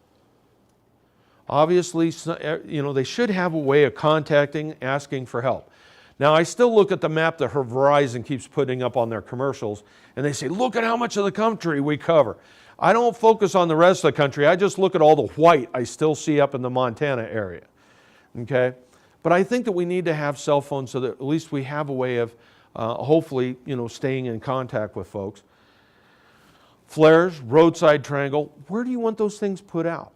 Obviously, they should have a way of contacting, asking for help. Now, I still look at the map that Verizon keeps putting up on their commercials, and they say, look at how much of the country we cover. I don't focus on the rest of the country. I just look at all the white I still see up in the Montana area. Okay? But I think that we need to have cell phones so that at least we have a way of hopefully, staying in contact with folks. Flares, roadside triangle, where do you want those things put out?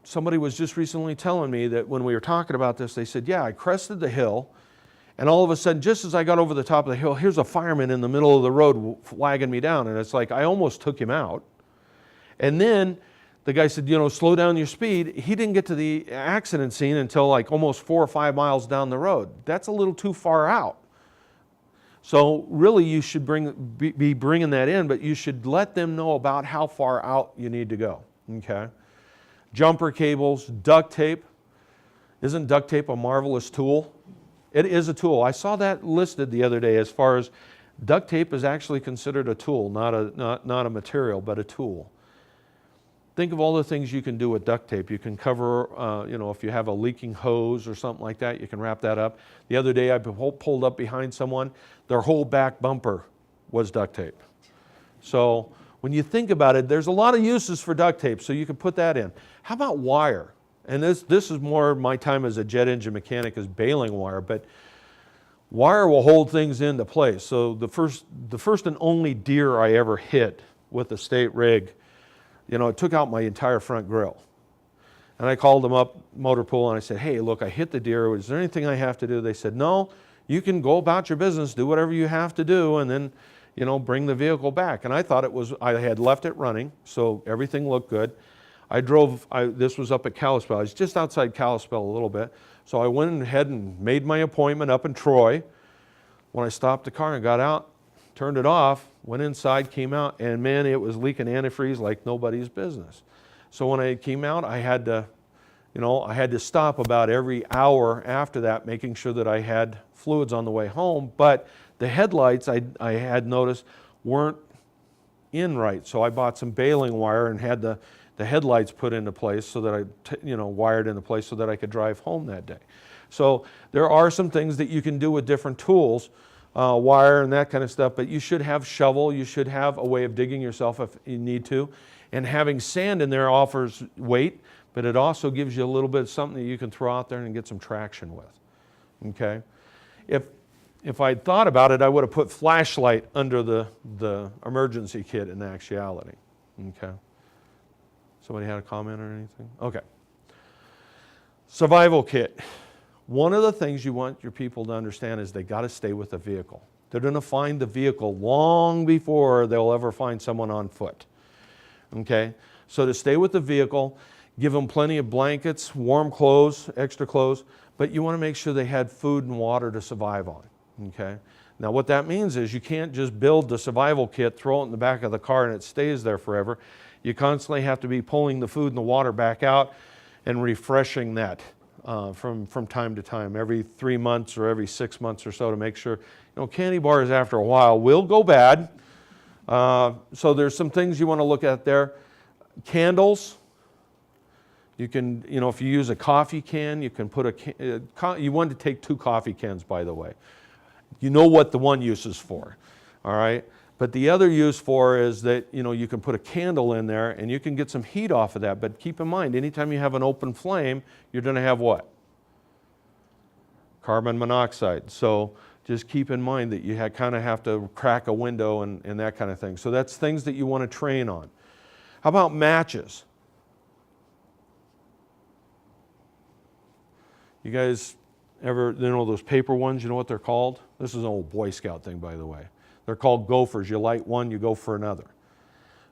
Somebody was just recently telling me that when we were talking about this, they said, yeah, I crested the hill, and all of a sudden, just as I got over the top of the hill, here's a fireman in the middle of the road flagging me down, and it's like I almost took him out. And then the guy said, slow down your speed. He didn't get to the accident scene until like almost 4 or 5 miles down the road. That's a little too far out. So really you should be bringing that in, but you should let them know about how far out you need to go, okay? Jumper cables, duct tape. Isn't duct tape a marvelous tool? It is a tool. I saw that listed the other day as far as duct tape is actually considered a tool, not a material, but a tool. Think of all the things you can do with duct tape. You can cover, if you have a leaking hose or something like that, you can wrap that up. The other day I pulled up behind someone, their whole back bumper was duct tape. So when you think about it, there's a lot of uses for duct tape, so you can put that in. How about wire? And this is more my time as a jet engine mechanic is baling wire, but wire will hold things into place. So the first and only deer I ever hit with a state rig, it took out my entire front grill. And I called them up, motor pool, and I said, hey, look, I hit the deer. Is there anything I have to do? They said, no, you can go about your business, do whatever you have to do, and then, bring the vehicle back. And I thought I had left it running, so everything looked good. This was up at Kalispell. I was just outside Kalispell a little bit. So I went ahead and made my appointment up in Troy. When I stopped the car and got out, turned it off, went inside, came out, and man, it was leaking antifreeze like nobody's business. So when I came out, I had to stop about every hour after that, making sure that I had fluids on the way home. But the headlights I had noticed weren't in right. So I bought some baling wire and had the headlights put into place so that wired into place so that I could drive home that day. So there are some things that you can do with different tools, wire and that kind of stuff, but you should have shovel, you should have a way of digging yourself if you need to. And having sand in there offers weight, but it also gives you a little bit of something that you can throw out there and get some traction with, okay? If I'd thought about it, I would have put flashlight under the emergency kit in actuality, okay? Somebody had a comment or anything? Okay. Survival kit. One of the things you want your people to understand is they got to stay with the vehicle. They're going to find the vehicle long before they'll ever find someone on foot. Okay? So to stay with the vehicle, give them plenty of blankets, warm clothes, extra clothes, but you want to make sure they had food and water to survive on. Okay? Now what that means is you can't just build the survival kit, throw it in the back of the car and it stays there forever. You constantly have to be pulling the food and the water back out and refreshing that from time to time, every 3 months or every 6 months or so, to make sure, candy bars after a while will go bad. So there's some things you want to look at there. Candles. You can, if you use a coffee can, you can put you want to take 2 coffee cans, by the way. You know what the one use is for, all right? But the other use for is that, you can put a candle in there and you can get some heat off of that. But keep in mind, anytime you have an open flame, you're going to have what? Carbon monoxide. So just keep in mind that you kind of have to crack a window and that kind of thing. So that's things that you want to train on. How about matches? You guys ever, those paper ones, you know what they're called? This is an old Boy Scout thing, by the way. They're called gophers. You light one, you go for another.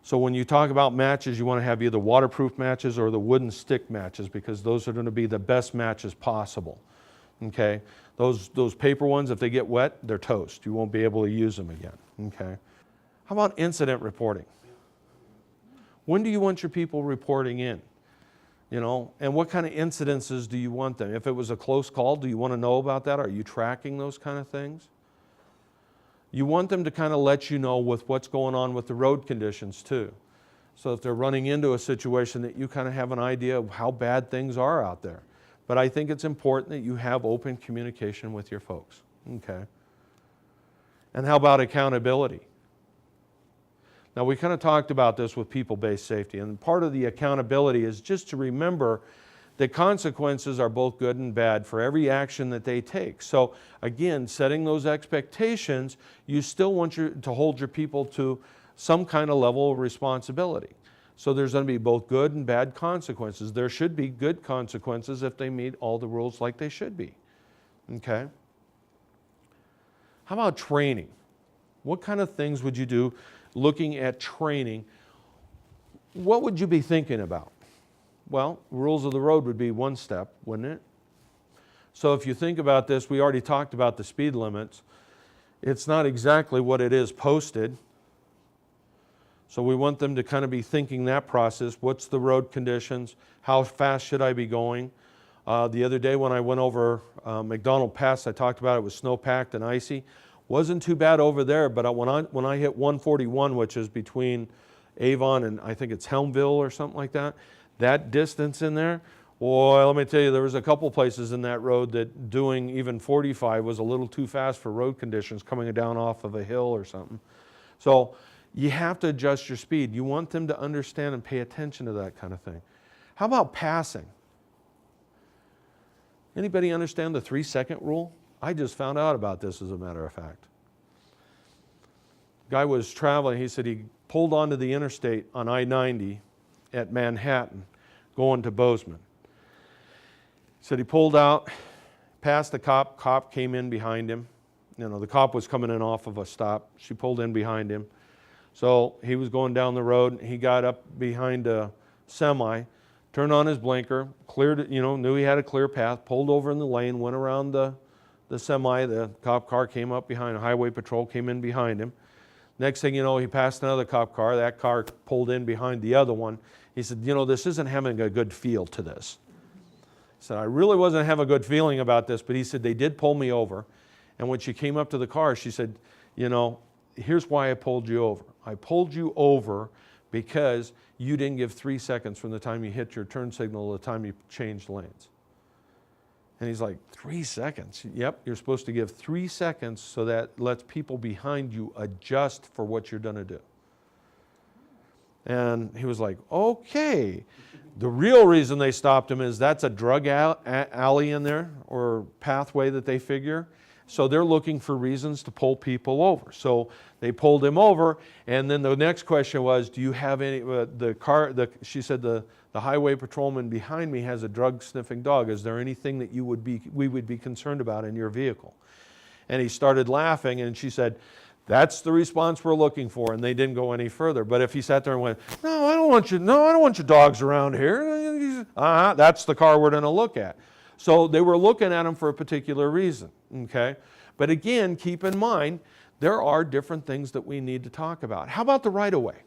So when you talk about matches, you want to have either waterproof matches or the wooden stick matches, because those are going to be the best matches possible. Okay? Those paper ones, if they get wet, they're toast. You won't be able to use them again. Okay? How about incident reporting? When do you want your people reporting in? And what kind of incidences do you want them? If it was a close call, do you want to know about that? Are you tracking those kind of things? You want them to kind of let you know with what's going on with the road conditions too. So if they're running into a situation, that you kind of have an idea of how bad things are out there. But I think it's important that you have open communication with your folks. Okay. And how about accountability? Now we kind of talked about this with people-based safety, and part of the accountability is just to remember that consequences are both good and bad for every action that they take. So again, setting those expectations, you still want to hold your people to some kind of level of responsibility. So there's going to be both good and bad consequences. There should be good consequences if they meet all the rules like they should be. Okay? How about training? What kind of things would you do looking at training? What would you be thinking about? Well, rules of the road would be one step, wouldn't it? So if you think about this, we already talked about the speed limits. It's not exactly what it is posted. So we want them to kind of be thinking that process. What's the road conditions? How fast should I be going? The other day when I went over McDonald Pass, I talked about it was snow-packed and icy. Wasn't too bad over there, but when I hit 141, which is between Avon and I think it's Helmville or something like that, that distance in there, boy, let me tell you, there was a couple places in that road that doing even 45 was a little too fast for road conditions coming down off of a hill or something. So You have to adjust your speed. You want them to understand and pay attention to that kind of thing. How about passing? Anybody understand the 3-second rule? I just found out about this, as a matter of fact. Guy was traveling. He said he pulled onto the interstate on I-90 at Manhattan, going to Bozeman. He said he pulled out, passed the cop. Cop came in behind him. You know, the cop was coming in off of a stop. She pulled in behind him. So he was going down the road. He got up behind a semi, turned on his blinker, cleared it, knew he had a clear path, pulled over in the lane, went around the semi. The cop car came up behind, highway patrol came in behind him. Next thing you know, he passed another cop car. That car pulled in behind the other one. He said, this isn't having a good feel to this. He said, I really wasn't having a good feeling about this, but he said, they did pull me over. And when she came up to the car, she said, here's why I pulled you over. I pulled you over because you didn't give 3 seconds from the time you hit your turn signal to the time you changed lanes. And he's like, 3 seconds? Yep, you're supposed to give 3 seconds so that lets people behind you adjust for what you're going to do. And he was like, okay. The real reason they stopped him is that's a drug alley in there, or pathway that they figure. So they're looking for reasons to pull people over. So they pulled him over, and then the next question was, do you have any, she said the highway patrolman behind me has a drug-sniffing dog. Is there anything that we would be concerned about in your vehicle? And he started laughing, and she said, that's the response we're looking for, and they didn't go any further. But if he sat there and went, no, I don't want your dogs around here, that's the car we're going to look at. So they were looking at him for a particular reason, okay? But again, keep in mind, there are different things that we need to talk about. How about the right-of-way?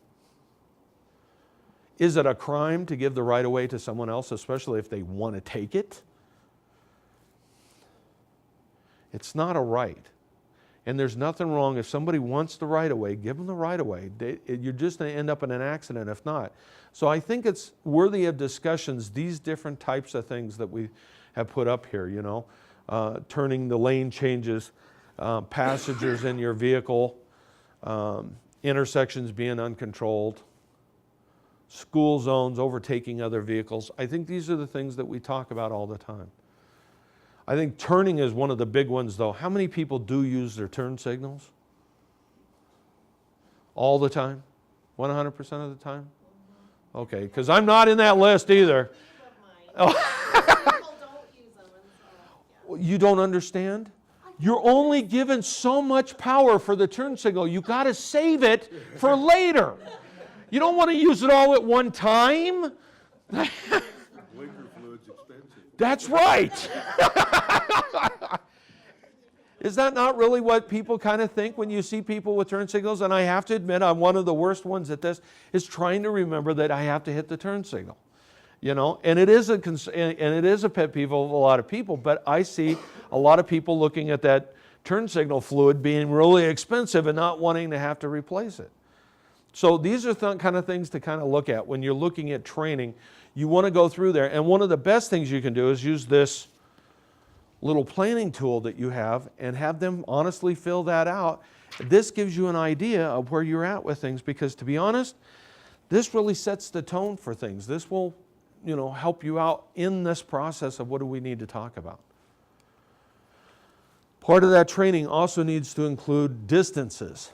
Is it a crime to give the right-of-way to someone else, especially if they want to take it? It's not a right. And there's nothing wrong if somebody wants the right-of-way, give them the right-of-way. You're just going to end up in an accident if not. So I think it's worthy of discussions, these different types of things that we have put up here, turning the lane changes, passengers in your vehicle, intersections being uncontrolled, school zones overtaking other vehicles. I think these are the things that we talk about all the time. I think turning is one of the big ones, though. How many people do use their turn signals? All the time? 100% of the time? Okay, because I'm not in that list either. You don't understand? You're only given so much power for the turn signal. You got to save it for later. You don't want to use it all at one time. Blinker fluid's expensive. That's right. Is that not really what people kind of think when you see people with turn signals? And I have to admit, I'm one of the worst ones at this, is trying to remember that I have to hit the turn signal. And it is a pet peeve of a lot of people, but I see a lot of people looking at that turn signal fluid being really expensive and not wanting to have to replace it. So these are kind of things to kind of look at when you're looking at training. You want to go through there, and one of the best things you can do is use this little planning tool that you have and have them honestly fill that out. This gives you an idea of where you're at with things, because to be honest, this really sets the tone for things. This will help you out in this process of what do we need to talk about. Part of that training also needs to include distances.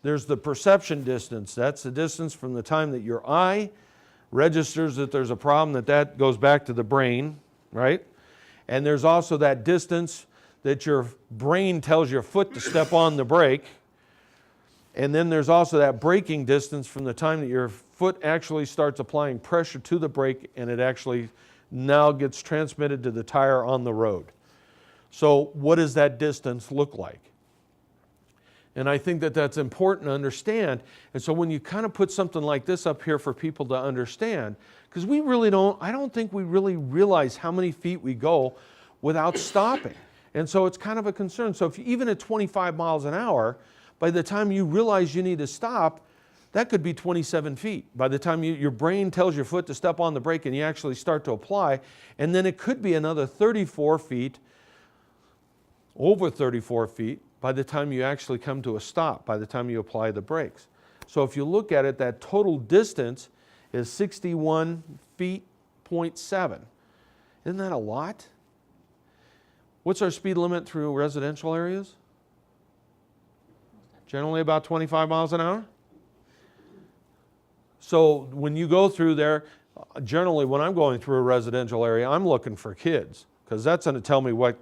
There's the perception distance. That's the distance from the time that your eye registers that there's a problem, that goes back to the brain, right? And there's also that distance that your brain tells your foot to step on the brake. And then there's also that braking distance from the time that your foot actually starts applying pressure to the brake, and it actually now gets transmitted to the tire on the road. So what does that distance look like? And I think that that's important to understand. And so when you kind of put something like this up here for people to understand, because I don't think we really realize how many feet we go without stopping. And so it's kind of a concern. So if even at 25 miles an hour, by the time you realize you need to stop, that could be 27 feet. By the time your brain tells your foot to step on the brake and you actually start to apply, and then it could be another 34 feet, over 34 feet, by the time you actually come to a stop, by the time you apply the brakes. So if you look at it, that total distance is 61 feet, 0.7. Isn't that a lot? What's our speed limit through residential areas? Generally about 25 miles an hour. So when you go through there, generally when I'm going through a residential area, I'm looking for kids, because that's going to tell me what,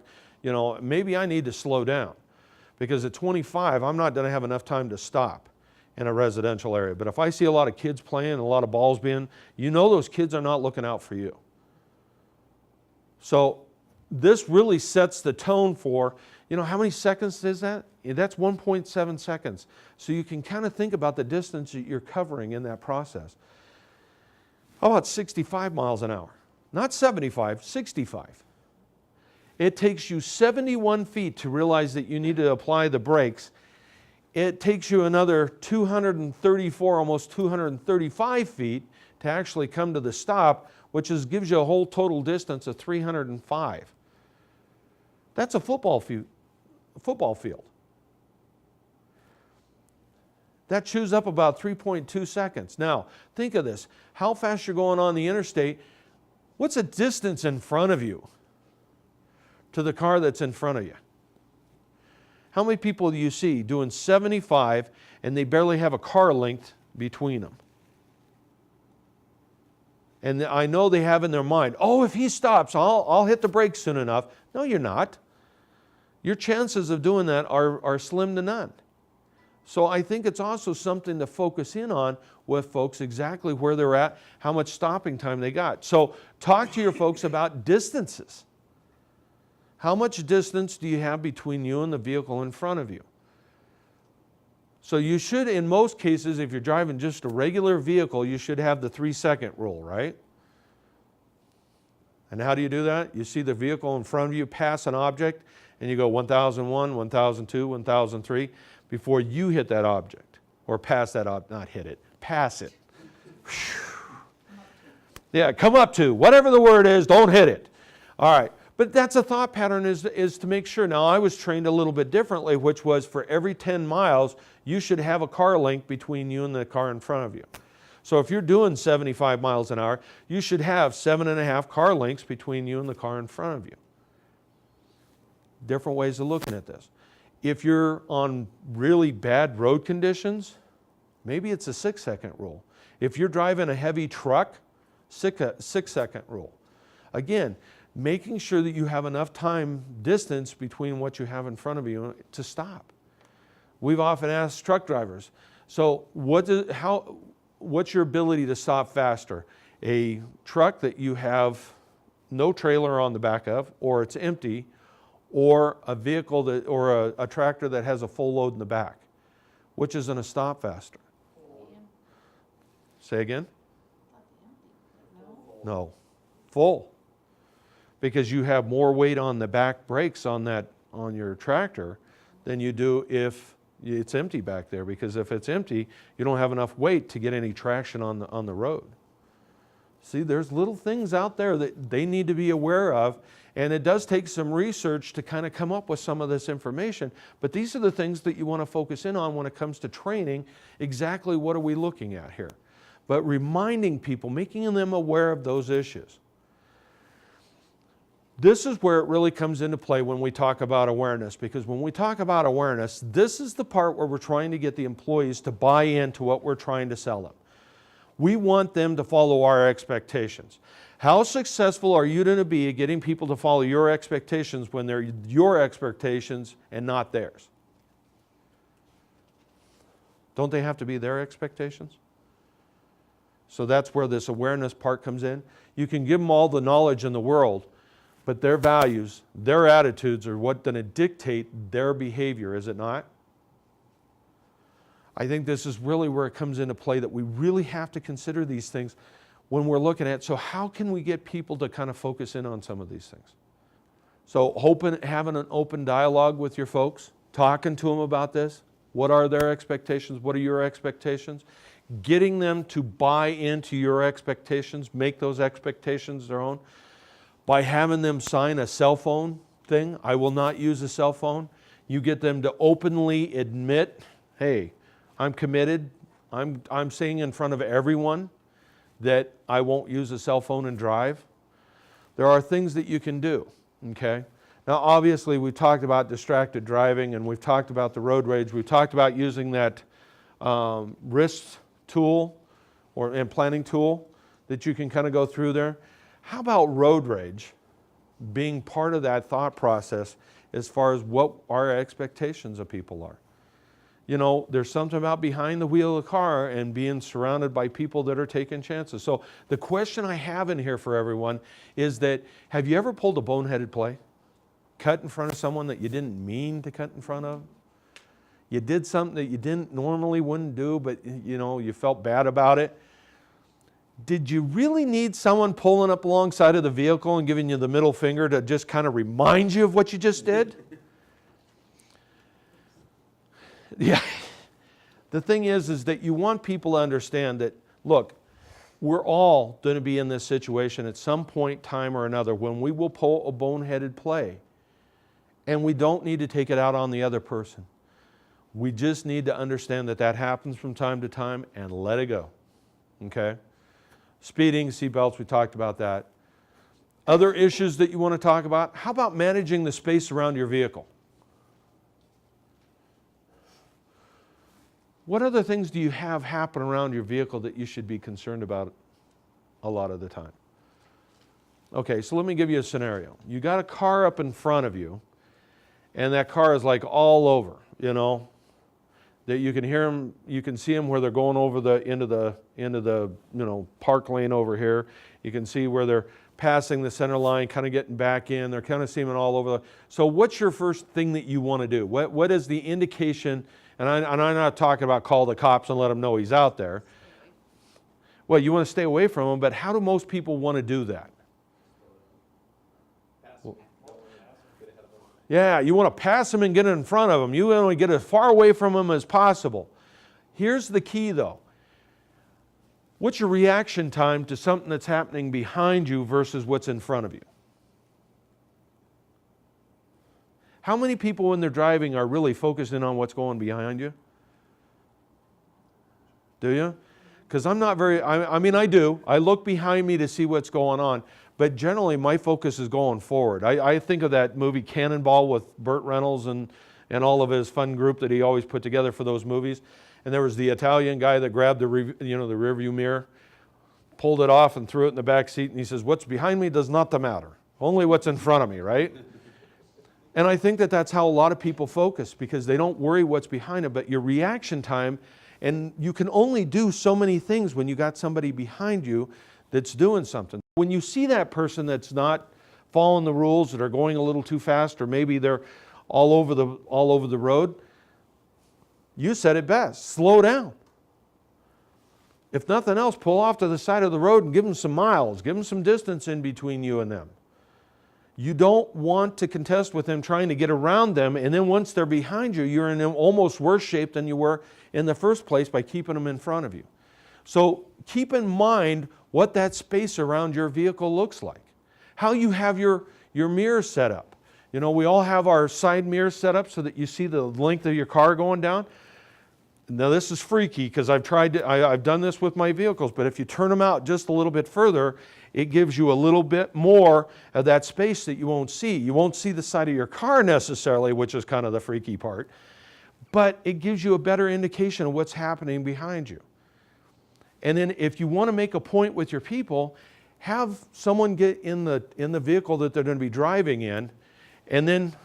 maybe I need to slow down. Because at 25, I'm not going to have enough time to stop in a residential area. But if I see a lot of kids playing and a lot of balls being, those kids are not looking out for you. So this really sets the tone for, how many seconds is that? That's 1.7 seconds. So you can kind of think about the distance that you're covering in that process. How about 65 miles an hour? Not 75, 65. It takes you 71 feet to realize that you need to apply the brakes. It takes you another 234, almost 235 feet to actually come to the stop, which gives you a whole total distance of 305. That's a football field. That chews up about 3.2 seconds. Now, think of this. How fast you're going on the interstate, what's the distance in front of you to the car that's in front of you? How many people do you see doing 75 and they barely have a car length between them? And I know they have in their mind, if he stops, I'll hit the brakes soon enough. No, you're not. Your chances of doing that are slim to none. So I think it's also something to focus in on with folks, exactly where they're at, how much stopping time they got. So talk to your folks about distances. How much distance do you have between you and the vehicle in front of you? So you should, in most cases, if you're driving just a regular vehicle, you should have the 3-second rule, right? And how do you do that? You see the vehicle in front of you pass an object, and you go 1001, 1002, 1003 before you hit that object, or pass that object, not hit it, pass it. Yeah, come up to, whatever the word is, don't hit it. All right. But that's a thought pattern, is to make sure. Now, I was trained a little bit differently, which was for every 10 miles, you should have a car length between you and the car in front of you. So if you're doing 75 miles an hour, you should have 7.5 car lengths between you and the car in front of you. Different ways of looking at this. If you're on really bad road conditions, maybe it's a 6-second rule. If you're driving a heavy truck, 6-second rule. Again, making sure that you have enough time distance between what you have in front of you to stop. We've often asked truck drivers, so what's your ability to stop faster? A truck that you have no trailer on the back of, or it's empty, or a vehicle or a tractor that has a full load in the back? Which is going to stop faster? Say again? No. Full. Because you have more weight on the back brakes on your tractor than you do if it's empty back there. Because if it's empty, you don't have enough weight to get any traction on the road. See, there's little things out there that they need to be aware of, and it does take some research to kind of come up with some of this information. But these are the things that you want to focus in on when it comes to training. Exactly what are we looking at here? But reminding people, making them aware of those issues. This is where it really comes into play when we talk about awareness, because when we talk about awareness, this is the part where we're trying to get the employees to buy into what we're trying to sell them. We want them to follow our expectations. How successful are you going to be at getting people to follow your expectations when they're your expectations and not theirs? Don't they have to be their expectations? So that's where this awareness part comes in. You can give them all the knowledge in the world, but their values, their attitudes are what's going to dictate their behavior, is it not? I think this is really where it comes into play, that we really have to consider these things when we're looking at, so how can we get people to kind of focus in on some of these things? So having an open dialogue with your folks, talking to them about this. What are their expectations? What are your expectations? Getting them to buy into your expectations, make those expectations their own. By having them sign a cell phone thing, I will not use a cell phone. You get them to openly admit, hey, I'm committed. I'm saying in front of everyone that I won't use a cell phone and drive. There are things that you can do, okay? Now, obviously, we've talked about distracted driving, and we've talked about the road rage. We've talked about using that wrist tool and planning tool that you can kind of go through there. How about road rage being part of that thought process as far as what our expectations of people are? You know, there's something about behind the wheel of the car and being surrounded by people that are taking chances. So the question I have in here for everyone is that, have you ever pulled a boneheaded play? Cut in front of someone that you didn't mean to cut in front of? You did something that you normally wouldn't do, but you know, you felt bad about it. Did you really need someone pulling up alongside of the vehicle and giving you the middle finger to just kind of remind you of what you just did? Yeah. The thing is that you want people to understand that, look, we're all going to be in this situation at some point, time or another, when we will pull a boneheaded play. And we don't need to take it out on the other person. We just need to understand that that happens from time to time and let it go. Okay? Speeding, seatbelts, we talked about that. Other issues that you want to talk about? How about managing the space around your vehicle? What other things do you have happen around your vehicle that you should be concerned about a lot of the time? Okay, so let me give you a scenario. You got a car up in front of you, and that car is like all over, you know, that you can hear them, you can see them where they're going over the into the you know, park lane over here. You can see where they're passing the center line, kind of getting back in. They're kind of seeming all over. So what's your first thing that you want to do? What is the indication? And I'm not talking about call the cops and let them know he's out there. Well, you want to stay away from him, but how do most people want to do that? Yeah, you want to pass him and get in front of him. You want to get as far away from him as possible. Here's the key, though. What's your reaction time to something that's happening behind you versus what's in front of you? How many people when they're driving are really focusing on what's going behind you? Do you? Because I'm not very, I mean I do. I look behind me to see what's going on. But generally my focus is going forward. I think of that movie Cannonball with Burt Reynolds and all of his fun group that he always put together for those movies. And there was the Italian guy that grabbed the rearview mirror, pulled it off and threw it in the back seat, and he says, "What's behind me does not matter. Only what's in front of me," right? And I think that that's how a lot of people focus, because they don't worry what's behind them, but your reaction time, and you can only do so many things when you got somebody behind you that's doing something. When you see that person that's not following the rules, that are going a little too fast, or maybe they're all over the road, you said it best, slow down. If nothing else, pull off to the side of the road and give them some miles, give them some distance in between you and them. You don't want to contest with them trying to get around them, and then once they're behind you, you're in almost worse shape than you were in the first place by keeping them in front of you. So keep in mind what that space around your vehicle looks like. How you have your mirrors set up. You know, we all have our side mirrors set up so that you see the length of your car going down. Now this is freaky because I've done this with my vehicles, but if you turn them out just a little bit further, it gives you a little bit more of that space that you won't see. You won't see the side of your car necessarily, which is kind of the freaky part, but it gives you a better indication of what's happening behind you. And then if you want to make a point with your people, have someone get in the vehicle that they're going to be driving in, and then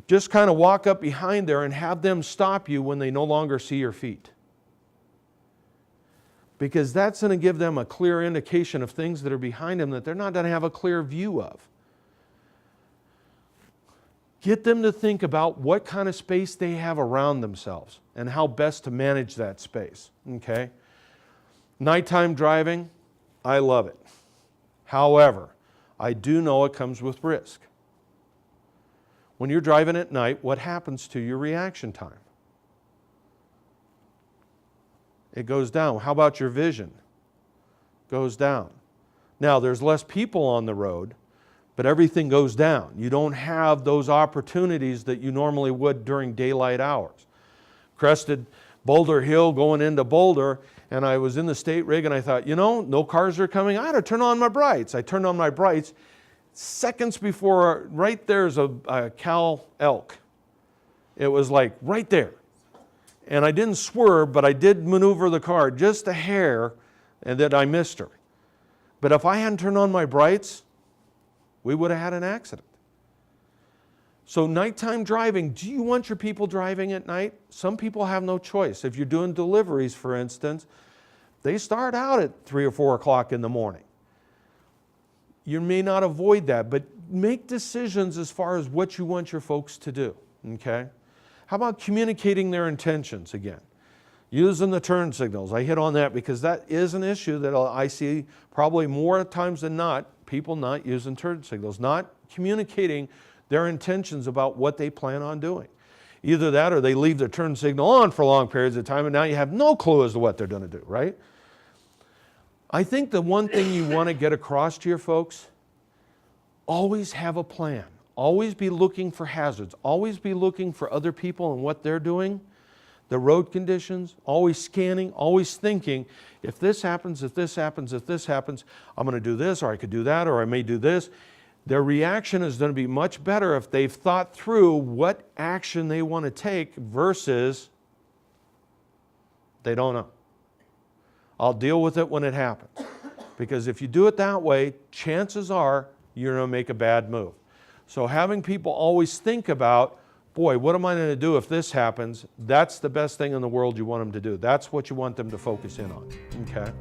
just kind of walk up behind there and have them stop you when they no longer see your feet. Because that's going to give them a clear indication of things that are behind them that they're not going to have a clear view of. Get them to think about what kind of space they have around themselves and how best to manage that space. Okay? Nighttime driving, I love it. However, I do know it comes with risk. When you're driving at night, what happens to your reaction time? It goes down. How about your vision? Goes down. Now, there's less people on the road, but everything goes down. You don't have those opportunities that you normally would during daylight hours. Crested Boulder Hill going into Boulder, and I was in the state rig, and I thought, you know, no cars are coming. I ought to turn on my brights. I turned on my brights. Seconds before, right there's a cow elk. It was like right there. And I didn't swerve, but I did maneuver the car just a hair, and that I missed her. But if I hadn't turned on my brights, we would have had an accident. So nighttime driving, do you want your people driving at night? Some people have no choice. If you're doing deliveries, for instance, they start out at 3 or 4 o'clock in the morning. You may not avoid that, but make decisions as far as what you want your folks to do, okay? How about communicating their intentions again? Using the turn signals. I hit on that because that is an issue that I see probably more times than not, people not using turn signals, not communicating their intentions about what they plan on doing. Either that or they leave their turn signal on for long periods of time and now you have no clue as to what they're going to do, right? I think the one thing you want to get across to your folks, always have a plan. Always be looking for hazards. Always be looking for other people and what they're doing, the road conditions, always scanning, always thinking, if this happens, if this happens, if this happens, I'm going to do this, or I could do that, or I may do this. Their reaction is going to be much better if they've thought through what action they want to take versus they don't know. I'll deal with it when it happens. Because if you do it that way, chances are you're going to make a bad move. So having people always think about, boy, what am I going to do if this happens? That's the best thing in the world you want them to do. That's what you want them to focus in on, okay?